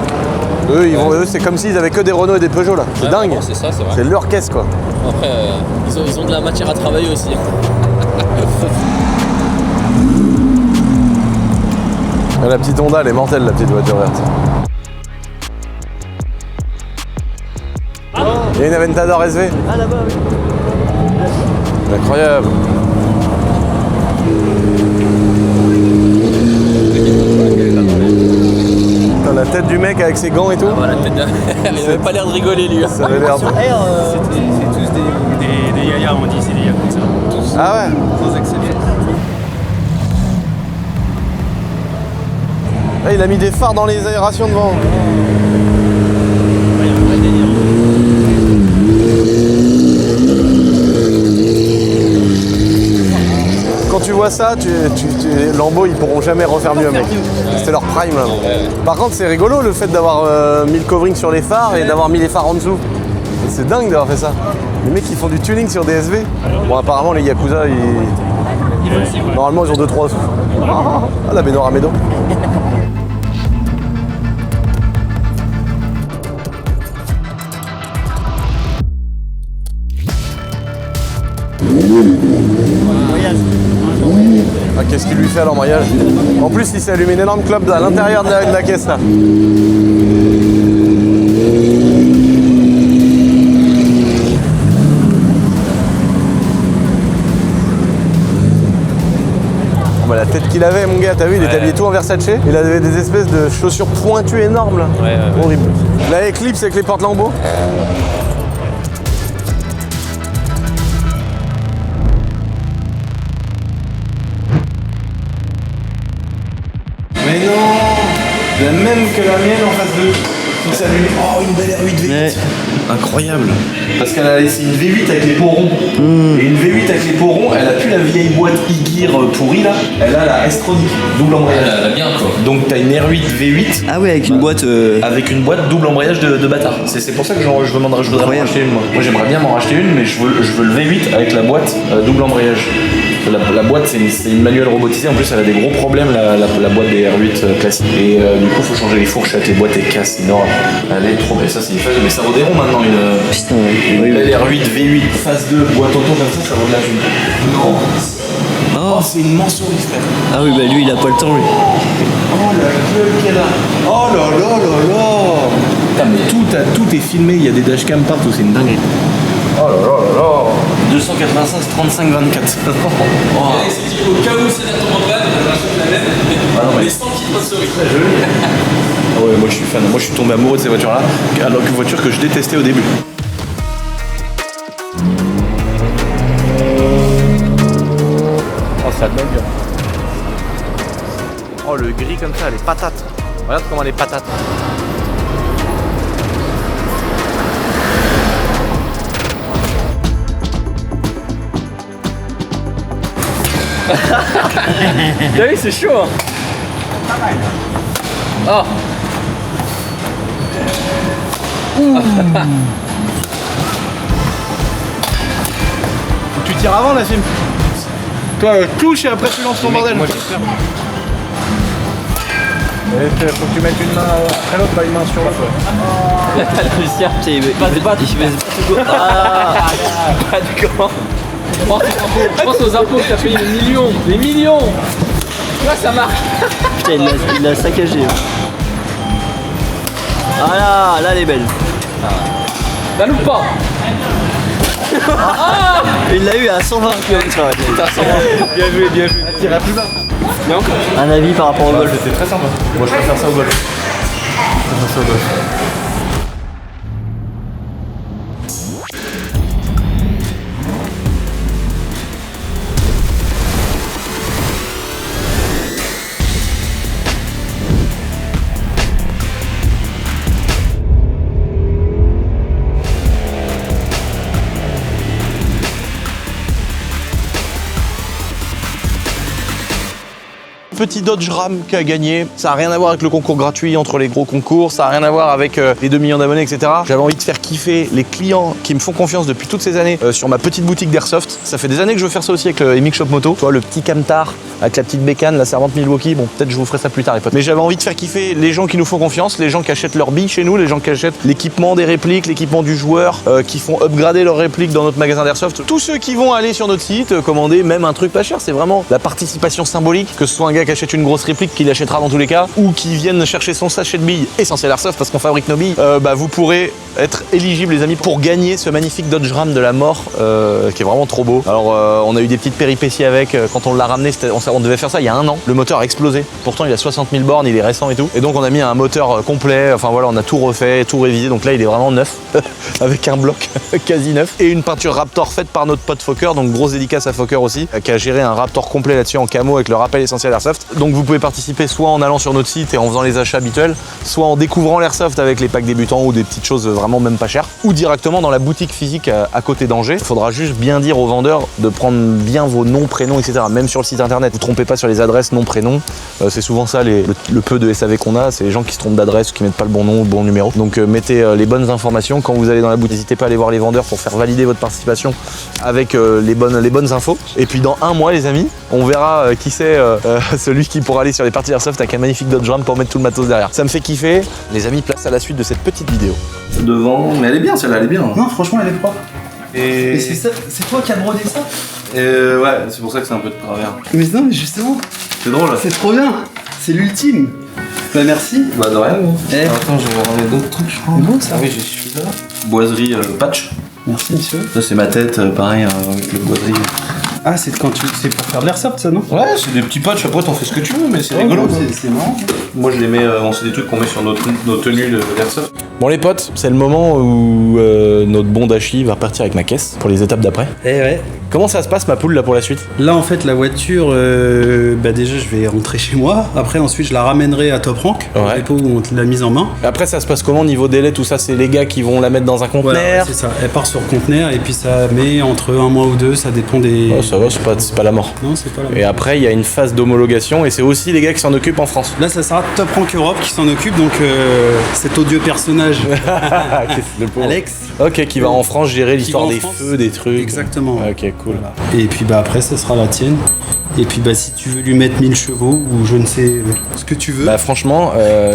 Eux, c'est comme s'ils avaient que des Renault et des Peugeot là. C'est dingue. C'est ça, c'est vrai. C'est leur caisse quoi. Après, ils ont de la matière à travailler aussi. La petite Honda, elle est mortelle la petite voiture verte. Il y a une Aventador SV. Ah là-bas, oui. Incroyable. La tête du mec avec ses gants et tout. Ah, voilà, la tête de... Il avait pas l'air de rigoler lui. Ça avait l'air de... C'est tous des yayas, on dit, c'est des yayas comme ça. Tous. Ah ouais. Sans exception. Là, il a mis des phares dans les aérations devant. Il y a un vrai délire. Quand tu vois ça, Lambo ils pourront jamais refaire mieux mec. C'était leur prime là. Par contre c'est rigolo le fait d'avoir mis le covering sur les phares et d'avoir mis les phares en dessous. C'est dingue d'avoir fait ça. Les mecs qui font du tuning sur des SV. Bon apparemment les Yakuza normalement ils ont 2-3 sous. Ah la baignoire à Médo. Ah, qu'est-ce qu'il lui fait à l'embrayage? En plus, il s'est allumé une énorme clope à l'intérieur de la caisse là. Oh, bah, la tête qu'il avait, mon gars, t'as vu, il était habillé tout en Versace. Il avait des espèces de chaussures pointues énormes là. Horrible. La Eclipse avec les portes lambeaux. Mais non, la même que la mienne en face d'eux. Qui s'allume. Oh, une belle R8 V8. Ouais. Incroyable. Parce qu'elle a laissé une V8 avec les pots ronds. Et une V8 avec les pots ronds, elle a plus la vieille boîte e-gear pourrie là. Elle a la S-Tronic, double embrayage. Elle a bien quoi. Donc t'as une R8 V8. Ah ouais, avec une boîte. Avec une boîte double embrayage de bâtard. C'est pour ça que je voudrais m'en racheter une moi. Moi j'aimerais bien m'en racheter une, mais je veux le V8 avec la boîte double embrayage. La boîte c'est une manuelle robotisée, en plus elle a des gros problèmes la boîte des R8 classiques. Et du coup faut changer les fourchettes, les boîtes et casses énormes. Elle est trop belle, ça c'est une phase, mais ça vaut des ronds maintenant une belle R8 V8 phase 2 boîte auto comme ça vaut de la thune. Non. Oh c'est une mensurie frère. Ah oui bah lui il a pas le temps lui. Oh la gueule qu'elle a. Oh là là là là. Putain mais tout est filmé, il y a des dashcams partout, c'est une dinguerie. Oh là là là là. 296 35 24. C'est dit au cas où c'est la tombe en panne, on achète la même. Ah non, mais les 100 qui passent au très joli. Ah ouais, moi je suis fan. Moi je suis tombé amoureux de ces voitures là, alors qu'une voiture que je détestais au début. Oh ça donne bien. Oh le gris comme ça, les patates. Regarde comment les patates. T'as vu, c'est chaud hein. Oh. Tu tires avant la film. Toi touche et après tu lances ton bordel. Moi j'espère. Faut que tu mettes une main après l'autre, pas une main sur l'autre. Lucien, il veut pas se battre. Pas de comment. Je pense aux impôts que t'as payé des millions. Des millions. Tu vois ça marche. Putain il l'a saccagé. Ah là elle est belle. La loupe pas. Il l'a eu à 120 km/h. Bien joué, bien joué. T'iras plus bas. Non. Un avis par rapport au golf? C'était très sympa. Moi je préfère ça au golf. Petit Dodge Ram qui a gagné. Ça n'a rien à voir avec le concours gratuit entre les gros concours, ça n'a rien à voir avec les 2 millions d'abonnés, etc. J'avais envie de faire kiffer les clients qui me font confiance depuis toutes ces années sur ma petite boutique d'Airsoft. Ça fait des années que je veux faire ça aussi avec le MX Shop Moto. Tu vois, le petit camtar avec la petite bécane, la servante Milwaukee. Bon, peut-être je vous ferai ça plus tard, les potes. Mais j'avais envie de faire kiffer les gens qui nous font confiance, les gens qui achètent leurs billes chez nous, les gens qui achètent l'équipement des répliques, l'équipement du joueur, qui font upgrader leurs répliques dans notre magasin d'Airsoft. Tous ceux qui vont aller sur notre site, commander même un truc pas cher, c'est vraiment la participation symbolique, que ce soit un gars qui achète une grosse réplique qu'il achètera dans tous les cas, ou qui viennent chercher son sachet de billes Essentiel Airsoft parce qu'on fabrique nos billes, vous pourrez être éligible, les amis, pour gagner ce magnifique Dodge Ram de la mort qui est vraiment trop beau. Alors on a eu des petites péripéties avec, quand on l'a ramené, on devait faire ça il y a 1 an. Le moteur a explosé, pourtant il a 60 000 bornes, il est récent et tout, et donc on a mis un moteur complet, enfin voilà, on a tout refait, tout révisé, donc là il est vraiment neuf avec un bloc quasi neuf et une peinture Raptor faite par notre pote Fokker, donc grosse dédicace à Fokker aussi, qui a géré un Raptor complet là-dessus en camo avec le rappel Essentiel Airsoft. Donc vous pouvez participer soit en allant sur notre site et en faisant les achats habituels, soit en découvrant l'Airsoft avec les packs débutants ou des petites choses vraiment même pas chères, ou directement dans la boutique physique à côté d'Angers. Il faudra juste bien dire aux vendeurs de prendre bien vos noms, prénoms, etc. Même sur le site internet, vous trompez pas sur les adresses, noms, prénoms. C'est souvent ça le peu de SAV qu'on a, c'est les gens qui se trompent d'adresse ou qui mettent pas le bon nom ou le bon numéro. Donc mettez les bonnes informations quand vous allez dans la boutique. N'hésitez pas à aller voir les vendeurs pour faire valider votre participation avec les bonnes infos. Et puis dans 1 mois, les amis, on verra qui c'est celui qui pourra aller sur les parties Airsoft avec un magnifique Dodge Ram pour mettre tout le matos derrière. Ça me fait kiffer. Les amis, place à la suite de cette petite vidéo. Devant, mais elle est bien celle-là, elle est bien. Non, franchement, elle est propre. Et c'est toi qui as brodé ça? ouais, c'est pour ça que c'est un peu de travers. Mais non, mais justement, C'est drôle. c'est trop bien. C'est l'ultime. Bah merci. Bah de rien. Eh. Attends, je vais ramener d'autres trucs, je crois. C'est bon ça? Ah oui, j'ai celui-là. Boiserie patch. Merci monsieur. Ça c'est ma tête, pareil, avec le boiserie. Ah, c'est pour faire de l'airsoft ça, non? Ouais, c'est des petits patchs, après t'en fais ce que tu veux, mais c'est rigolo. C'est marrant. Moi je les mets, c'est des trucs qu'on met sur nos tenues d'airsoft. Bon les potes, c'est le moment où notre bon Dashi va repartir avec ma caisse pour les étapes d'après. Eh ouais. Comment ça se passe ma poule là pour la suite? Là en fait la voiture, déjà je vais rentrer chez moi. Après ensuite je la ramènerai à Top Rank, au dépôt où on l'a mise en main. Après ça se passe comment niveau délai, tout ça? C'est les gars qui vont la mettre dans un conteneur? Voilà, c'est ça. Elle part sur conteneur et puis ça met entre 1 mois ou 2, ça dépend des... Oh, ça va, c'est pas la mort. Non, c'est pas la mort. Et après il y a une phase d'homologation et c'est aussi les gars qui s'en occupent en France. Là ça sera Top Rank Europe qui s'en occupe, donc cet odieux personnage le pauvre. Alex. Ok, qui va en France gérer l'histoire des feux, des trucs. Exactement. Ok, cool. Voilà. Et puis après ça sera la tienne. Et puis si tu veux lui mettre 1000 chevaux ou je ne sais ce que tu veux. Bah franchement,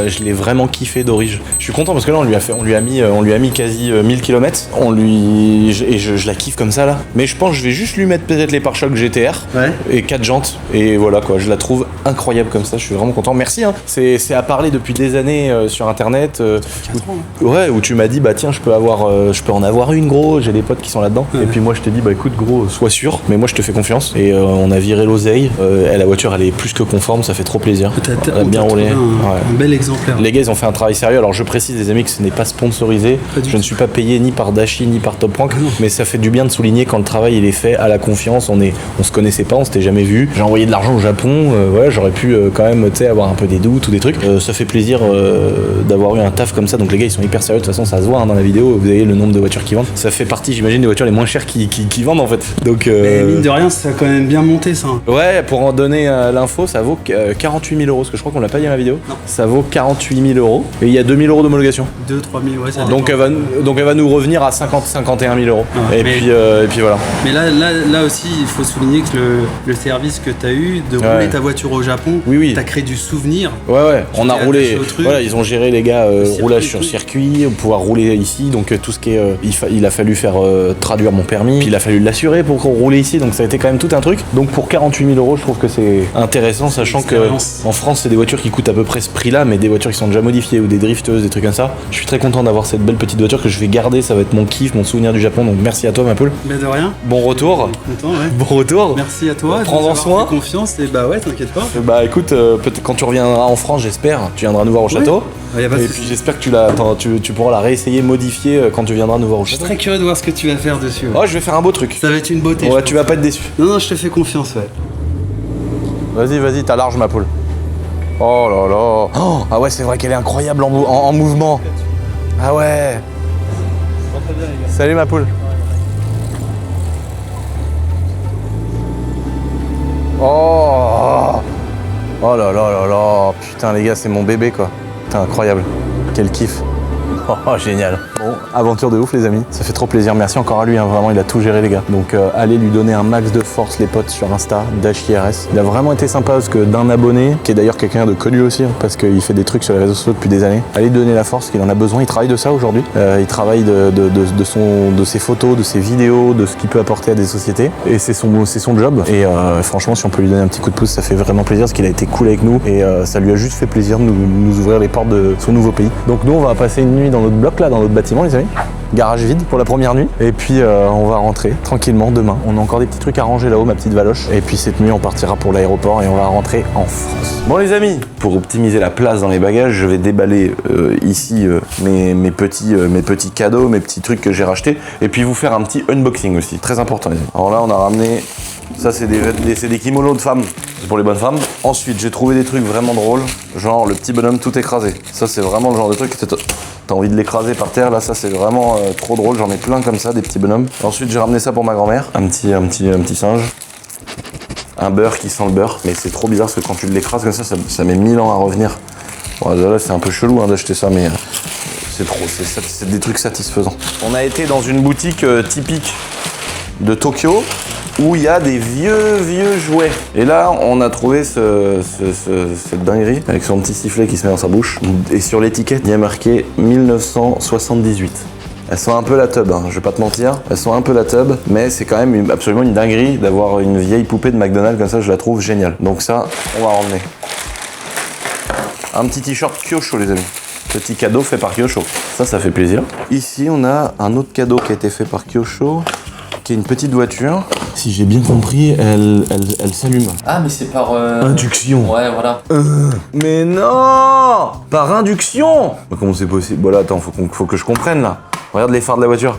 je l'ai vraiment kiffé d'origine. Je suis content parce que là on lui a mis quasi 1000 km. Je la kiffe comme ça là. Mais je pense que je vais juste lui mettre peut-être les pare-chocs GTR et 4 jantes. Et voilà quoi, je la trouve incroyable comme ça. Je suis vraiment content. Merci. Hein. C'est à parler depuis des années sur internet. Où tu m'as dit bah tiens je peux en avoir une gros. J'ai des potes qui sont là-dedans. Et puis moi je t'ai dit bah écoute gros, sois sûr. Mais moi je te fais confiance. Et on a viré l'oseille. La voiture elle est plus que conforme, ça fait trop plaisir. Elle a bien roulé. Un bel exemplaire. Les gars ils ont fait un travail sérieux. Alors je précise les amis que ce n'est pas sponsorisé. Je ne suis pas payé ni par Dashi ni par Top Rank, mais ça fait du bien de souligner quand le travail il est fait à la confiance. On se connaissait pas, on s'était jamais vu. J'ai envoyé de l'argent au Japon. J'aurais pu quand même avoir un peu des doutes ou des trucs. Ça fait plaisir d'avoir eu un taf comme ça. Donc les gars ils sont hyper sérieux. De toute façon ça se voit dans la vidéo. Vous avez le nombre de voitures qui vendent. Ça fait partie j'imagine des voitures les moins chères qui vendent en fait. Donc mais mine de rien ça a quand même bien monté ça. Ouais, pour en donner l'info, ça vaut 48 000 euros, parce que je crois qu'on l'a pas dit dans la vidéo. Non. Ça vaut 48 000 euros. Et il y a 2 000 euros d'homologation. 2-3 000, ouais, ça donc elle va nous revenir à 51 000 euros. Ah, et puis voilà. Mais là aussi, il faut souligner que le service que tu as eu de rouler ta voiture au Japon, oui. t'as créé du souvenir. Ouais, on a roulé. Voilà, ils ont géré les gars roulage sur circuit, pouvoir rouler ici, donc tout ce qui est il a fallu faire traduire mon permis, puis il a fallu l'assurer pour rouler ici, donc ça a été quand même tout un truc. Donc pour 48 000 €, je trouve que c'est intéressant, sachant que en France c'est des voitures qui coûtent à peu près ce prix-là, mais des voitures qui sont déjà modifiées ou des drifteuses, des trucs comme ça. Je suis très content d'avoir cette belle petite voiture que je vais garder, ça va être mon kiff, mon souvenir du Japon, donc merci à toi ma poule. Mais de rien. Bon retour. Content, ouais. Bon retour. Merci à toi. Prends-en soin. Confiance et bah ouais, t'inquiète pas. Bah écoute, peut-être quand tu reviendras en France, j'espère, tu viendras nous voir au château. Y a pas de et souci. puis j'espère que tu pourras la réessayer, modifier quand tu viendras nous voir au Je suis château. très curieux de voir ce que tu vas faire dessus. Ouais. Oh, je vais faire un beau truc. Ça va être une beauté. Ouais, tu vas pas être déçu. Non, je te fais confiance, ouais. Vas-y, t'as large ma poule. Oh là là. Oh, ah ouais, c'est vrai qu'elle est incroyable en mouvement. Ah ouais. Salut ma poule. Oh. Oh là là là là. Putain les gars, c'est mon bébé quoi. Putain, incroyable. Quel kiff. Oh, génial. Bon, aventure de ouf les amis, ça fait trop plaisir. Merci encore à lui, hein. Vraiment il a tout géré les gars. Donc allez lui donner un max de force les potes sur Insta, DashIRS. Il a vraiment été sympa parce que d'un abonné, qui est d'ailleurs quelqu'un de connu aussi, hein, parce qu'il fait des trucs sur les réseaux sociaux depuis des années, allez lui donner la force qu'il en a besoin. Il travaille de ça aujourd'hui. Il travaille de ses photos, de ses vidéos, de ce qu'il peut apporter à des sociétés. Et c'est son job. Et franchement si on peut lui donner un petit coup de pouce, ça fait vraiment plaisir parce qu'il a été cool avec nous. Et ça lui a juste fait plaisir de nous ouvrir les portes de son nouveau pays. Donc nous on va passer une nuit dans notre bloc là, dans notre bâtiment les amis. Garage vide pour la première nuit. Et puis on va rentrer tranquillement demain. On a encore des petits trucs à ranger là-haut, ma petite valoche. Et puis cette nuit on partira pour l'aéroport et on va rentrer en France. Bon les amis, pour optimiser la place dans les bagages, je vais déballer ici mes petits cadeaux, mes petits trucs que j'ai rachetés. Et puis vous faire un petit unboxing aussi, très important les amis. Alors là on a ramené, ça c'est des kimonos de femmes, c'est pour les bonnes femmes. Ensuite j'ai trouvé des trucs vraiment drôles, genre le petit bonhomme tout écrasé. Ça c'est vraiment le genre de truc que t'as envie de l'écraser par terre, là ça c'est vraiment trop drôle, j'en ai plein comme ça, des petits bonhommes. Ensuite j'ai ramené ça pour ma grand-mère, un petit singe. Un beurre qui sent le beurre, mais c'est trop bizarre parce que quand tu l'écrases comme ça met 1000 ans à revenir. Bon, là c'est un peu chelou hein, d'acheter ça, mais c'est des trucs satisfaisants. On a été dans une boutique typique de Tokyo où il y a des vieux jouets. Et là, on a trouvé cette dinguerie avec son petit sifflet qui se met dans sa bouche. Et sur l'étiquette, il y a marqué 1978. Elles sont un peu la teub, hein, je vais pas te mentir. Elles sont un peu la teub, mais c'est quand même absolument une dinguerie d'avoir une vieille poupée de McDonald's comme ça, je la trouve géniale. Donc ça, on va ramener. Un petit t-shirt Kyosho les amis. Petit cadeau fait par Kyosho. Ça fait plaisir. Ici, on a un autre cadeau qui a été fait par Kyosho, qui est une petite voiture. Si j'ai bien compris, elle s'allume. Ah, mais c'est par... Induction. Ouais, voilà. Mais non! Par induction! Mais comment c'est possible? Bon là, attends, faut que je comprenne là. Regarde les phares de la voiture.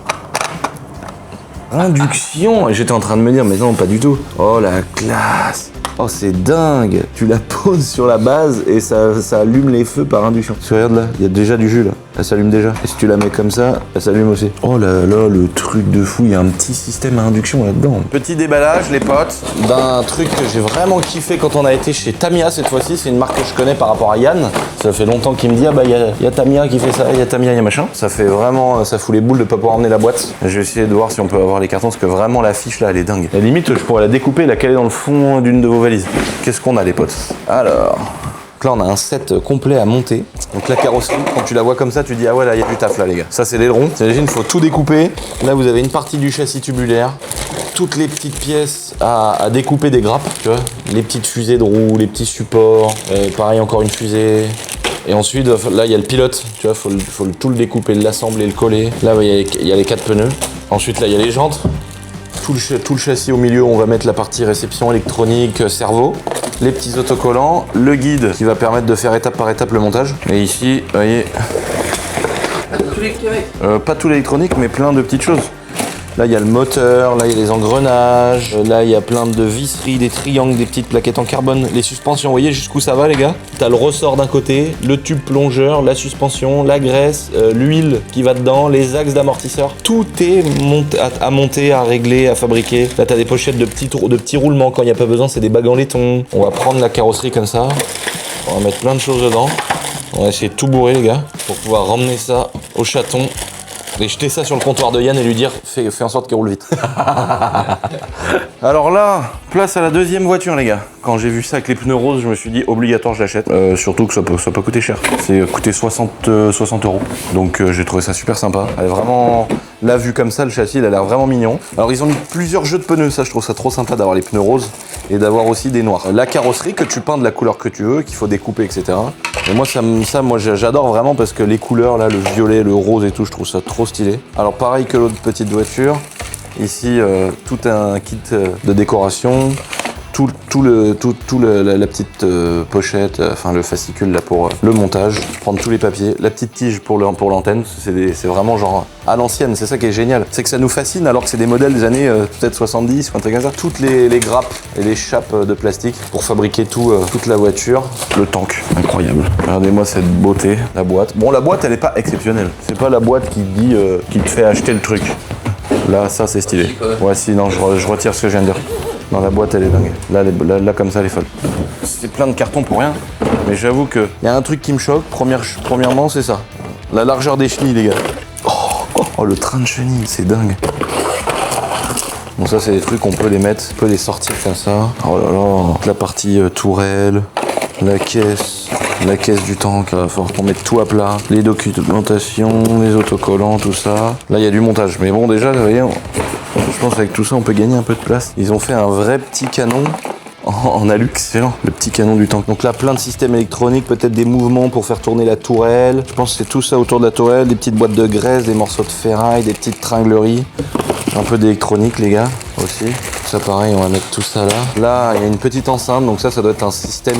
Induction! Et j'étais en train de me dire, mais non, pas du tout. Oh la classe! Oh c'est dingue! Tu la poses sur la base et ça allume les feux par induction. Tu regardes là, il y a déjà du jus là. Elle s'allume déjà. Et si tu la mets comme ça, elle s'allume aussi. Oh là là, le truc de fou, il y a un petit système à induction là-dedans. Petit déballage les potes, d'un truc que j'ai vraiment kiffé quand on a été chez Tamiya cette fois-ci. C'est une marque que je connais par rapport à Yann. Ça fait longtemps qu'il me dit, ah bah il y a Tamiya qui fait ça, il y a Tamiya, il y a machin. Ça fait vraiment, ça fout les boules de pas pouvoir emmener la boîte. Je vais essayer de voir si on peut avoir les cartons parce que vraiment la fiche là elle est dingue. Et limite je pourrais la découper et la caler dans le fond d'une de vos valises. Qu'est-ce qu'on a les potes? Alors... Là on a un set complet à monter. Donc la carrosserie, quand tu la vois comme ça, tu dis ah ouais là il y a du taf là les gars. Ça c'est l'aileron. T'imagines, il faut tout découper. Là vous avez une partie du châssis tubulaire, toutes les petites pièces à découper des grappes, tu vois, les petites fusées de roues, les petits supports, pareil encore une fusée. Et ensuite là il y a le pilote, tu vois, faut tout le découper, l'assembler, le coller. Là il y a les 4 pneus. Ensuite là il y a les jantes. Tout le châssis au milieu, on va mettre la partie réception électronique, cerveau, les petits autocollants, le guide qui va permettre de faire étape par étape le montage. Et ici, vous voyez, pas tout l'électronique, mais plein de petites choses. Là, il y a le moteur, là, il y a les engrenages, là, il y a plein de visseries, des triangles, des petites plaquettes en carbone, les suspensions, vous voyez jusqu'où ça va, les gars? T'as le ressort d'un côté, le tube plongeur, la suspension, la graisse, l'huile qui va dedans, les axes d'amortisseur. Tout est à monter, à régler, à fabriquer. Là, t'as des pochettes de petits roulements. Quand il n'y a pas besoin, c'est des bagues en laiton. On va prendre la carrosserie comme ça. On va mettre plein de choses dedans. On va essayer de tout bourrer, les gars, pour pouvoir ramener ça au chaton Et jeter ça sur le comptoir de Yann et lui dire fais en sorte qu'il roule vite. Alors là, place à la deuxième voiture les gars. Quand j'ai vu ça avec les pneus roses, je me suis dit obligatoire je l'achète. Surtout que ça peut pas coûter cher. C'est coûté 60 €. Donc j'ai trouvé ça super sympa. Elle est vraiment... Là vu comme ça, le châssis il a l'air vraiment mignon. Alors ils ont mis plusieurs jeux de pneus, ça je trouve ça trop sympa d'avoir les pneus roses et d'avoir aussi des noirs. La carrosserie que tu peins de la couleur que tu veux, qu'il faut découper, etc. Et moi moi j'adore vraiment parce que les couleurs là, le violet, le rose et tout, je trouve ça trop stylé. Alors pareil que l'autre petite voiture, ici tout un kit de décoration. La petite pochette, enfin le fascicule là pour le montage, prendre tous les papiers, la petite tige pour l'antenne, c'est vraiment genre à l'ancienne, c'est ça qui est génial. C'est que ça nous fascine alors que c'est des modèles des années peut-être 70 ou un truc comme ça. Toutes les grappes et les chapes de plastique pour fabriquer toute la voiture. Le tank, incroyable. Regardez-moi cette beauté, la boîte. Bon la boîte elle est pas exceptionnelle, c'est pas la boîte qui te dit, qui te fait acheter le truc. Là ça c'est stylé. Ouais si non je retire ce que je viens de dire. Non, la boîte elle est dingue. Là comme ça elle est folle. C'est plein de cartons pour rien. Mais j'avoue qu'il y a un truc qui me choque. Premièrement c'est ça. La largeur des chenilles les gars. Oh le train de chenilles, c'est dingue. Bon ça c'est des trucs qu'on peut les mettre, on peut les sortir comme ça. Oh là là. La partie tourelle, la caisse du tank, il va falloir qu'on mette tout à plat. Les documentations, les autocollants, tout ça. Là il y a du montage. Mais bon déjà vous voyez. Je pense qu'avec tout ça, on peut gagner un peu de place. Ils ont fait un vrai petit canon en alu, excellent. Le petit canon du tank. Donc là, plein de systèmes électroniques, peut-être des mouvements pour faire tourner la tourelle. Je pense que c'est tout ça autour de la tourelle. Des petites boîtes de graisse, des morceaux de ferraille, des petites tringleries. Un peu d'électronique, les gars, aussi. Ça, pareil, on va mettre tout ça là. Là, il y a une petite enceinte. Donc ça doit être un système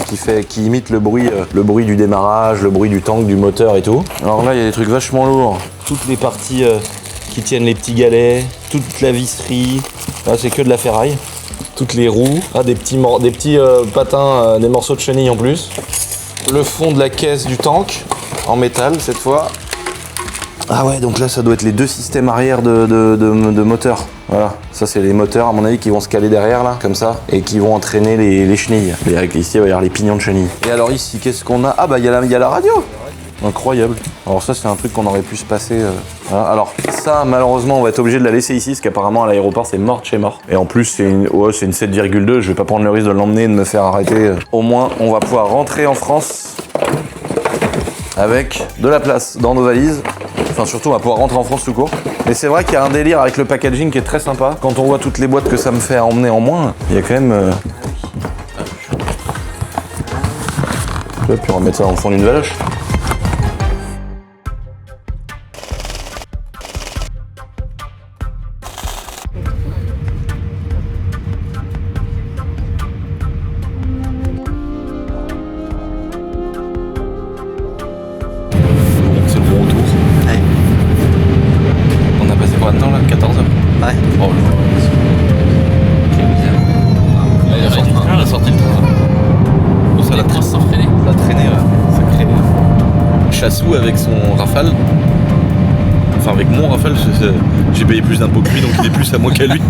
qui imite le bruit du démarrage, le bruit du tank, du moteur et tout. Alors là, il y a des trucs vachement lourds. Toutes les parties... qui tiennent les petits galets, toute la visserie, là c'est que de la ferraille, toutes les roues, des petits patins, des morceaux de chenilles en plus, le fond de la caisse du tank, en métal cette fois. Ah ouais, donc là ça doit être les deux systèmes arrière de moteur. Voilà, ça c'est les moteurs à mon avis qui vont se caler derrière là, comme ça, et qui vont entraîner les chenilles. Et avec ici il va y avoir les pignons de chenilles. Et alors ici qu'est-ce qu'on a? Ah bah il y a la radio. Incroyable. Alors ça c'est un truc qu'on aurait pu se passer. Voilà. Alors ça malheureusement on va être obligé de la laisser ici parce qu'apparemment à l'aéroport c'est mort de chez mort. Et en plus c'est une 7,2, je vais pas prendre le risque de l'emmener et de me faire arrêter. Au moins on va pouvoir rentrer en France avec de la place dans nos valises. Enfin surtout on va pouvoir rentrer en France tout court. Mais c'est vrai qu'il y a un délire avec le packaging qui est très sympa. Quand on voit toutes les boîtes que ça me fait à emmener en moins, il y a quand même... Puis on va mettre ça dans le fond d'une valoche. Chassou avec son Rafale, enfin avec mon Rafale, j'ai payé plus d'impôts que lui donc il est plus à moi qu'à lui.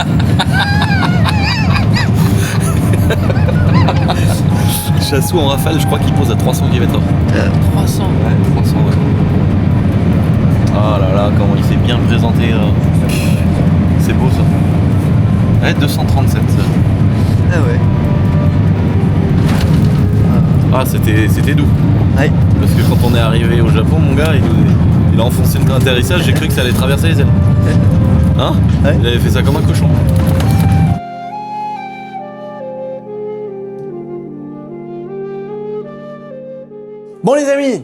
Chassou en Rafale, je crois qu'il pose à 300 km/h. 300 Ouais, 300 ouais. Ah là là, comment il s'est bien présenté. C'est beau ça. Ouais, 237 ça. Ah ouais. Ah c'était doux. Ouais. Parce que quand on est arrivé au Japon, mon gars, il a enfoncé le train d'atterrissage, j'ai cru que ça allait traverser les ailes. Hein? Ouais. Il avait fait ça comme un cochon. Bon les amis,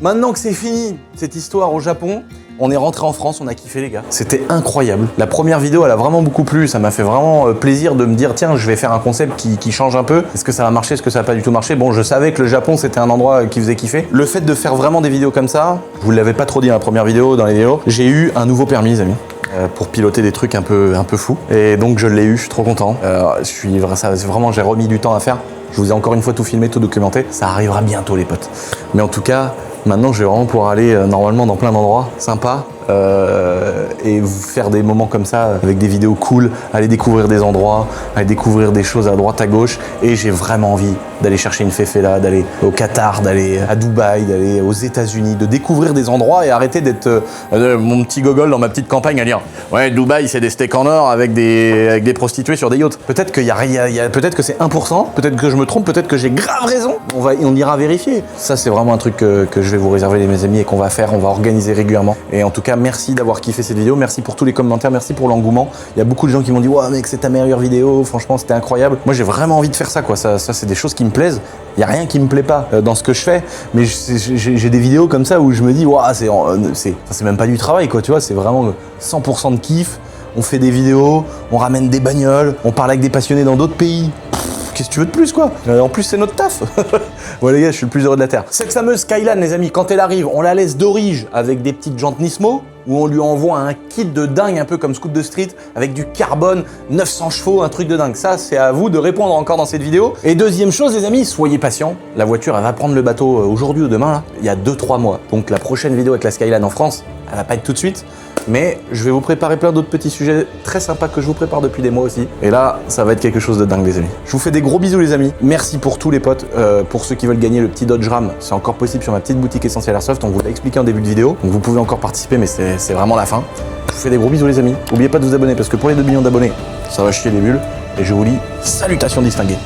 maintenant que c'est fini cette histoire au Japon, on est rentré en France, on a kiffé les gars. C'était incroyable. La première vidéo, elle a vraiment beaucoup plu. Ça m'a fait vraiment plaisir de me dire, tiens, je vais faire un concept qui change un peu. Est-ce que ça va marcher? Est-ce que ça va pas du tout marcher? Bon, je savais que le Japon, c'était un endroit qui faisait kiffer. Le fait de faire vraiment des vidéos comme ça, je vous l'avais pas trop dit dans la première vidéo, dans les vidéos, j'ai eu un nouveau permis, les amis. Pour piloter des trucs un peu fous. Et donc je l'ai eu, je suis trop content. Vraiment, j'ai remis du temps à faire. Je vous ai encore une fois tout filmé, tout documenté. Ça arrivera bientôt les potes. Mais en tout cas, maintenant je vais vraiment pouvoir aller normalement dans plein d'endroits sympas. et vous faire des moments comme ça avec des vidéos cool, aller découvrir des endroits, aller découvrir des choses à droite à gauche. Et j'ai vraiment envie d'aller chercher une féféla, d'aller au Qatar, d'aller à Dubaï, d'aller aux États-Unis, de découvrir des endroits et arrêter d'être mon petit gogol dans ma petite campagne à dire ouais, Dubaï c'est des steaks en or avec des prostituées sur des yachts. Peut-être qu'il y a peut-être que c'est 1%, peut-être que je me trompe, peut-être que j'ai grave raison. On ira vérifier. Ça c'est vraiment un truc que je vais vous réserver mes amis et qu'on va faire, on va organiser régulièrement. Et en tout cas merci d'avoir kiffé cette vidéo, merci pour tous les commentaires, merci pour l'engouement. Il y a beaucoup de gens qui m'ont dit ouais mec c'est ta meilleure vidéo, franchement c'était incroyable. Moi j'ai vraiment envie de faire ça quoi, ça c'est des choses qui me plaisent. Il n'y a rien qui me plaît pas dans ce que je fais, mais j'ai des vidéos comme ça où je me dis ouah c'est même pas du travail quoi, tu vois, c'est vraiment 100% de kiff. On fait des vidéos, on ramène des bagnoles, on parle avec des passionnés dans d'autres pays. Qu'est-ce que tu veux de plus quoi? En plus c'est notre taf. Ouais les gars, je suis le plus heureux de la Terre. Cette fameuse Skyline les amis, quand elle arrive, on la laisse d'orige avec des petites jantes Nismo, où on lui envoie un kit de dingue, un peu comme Scoot de Street, avec du carbone, 900 chevaux, un truc de dingue. Ça, c'est à vous de répondre encore dans cette vidéo. Et deuxième chose, les amis, soyez patients. La voiture, elle va prendre le bateau aujourd'hui ou demain, là. Il y a 2-3 mois. Donc la prochaine vidéo avec la Skyline en France, elle va pas être tout de suite. Mais je vais vous préparer plein d'autres petits sujets très sympas que je vous prépare depuis des mois aussi. Et là, ça va être quelque chose de dingue, les amis. Je vous fais des gros bisous, les amis. Merci pour tous les potes. Pour ceux qui veulent gagner le petit Dodge Ram, c'est encore possible sur ma petite boutique Essentiel Airsoft. On vous l'a expliqué en début de vidéo. Donc vous pouvez encore participer, mais c'est vraiment la fin. Je vous fais des gros bisous, les amis. N'oubliez pas de vous abonner parce que pour les 2 millions d'abonnés, ça va chier les bulles. Et je vous dis salutations distinguées.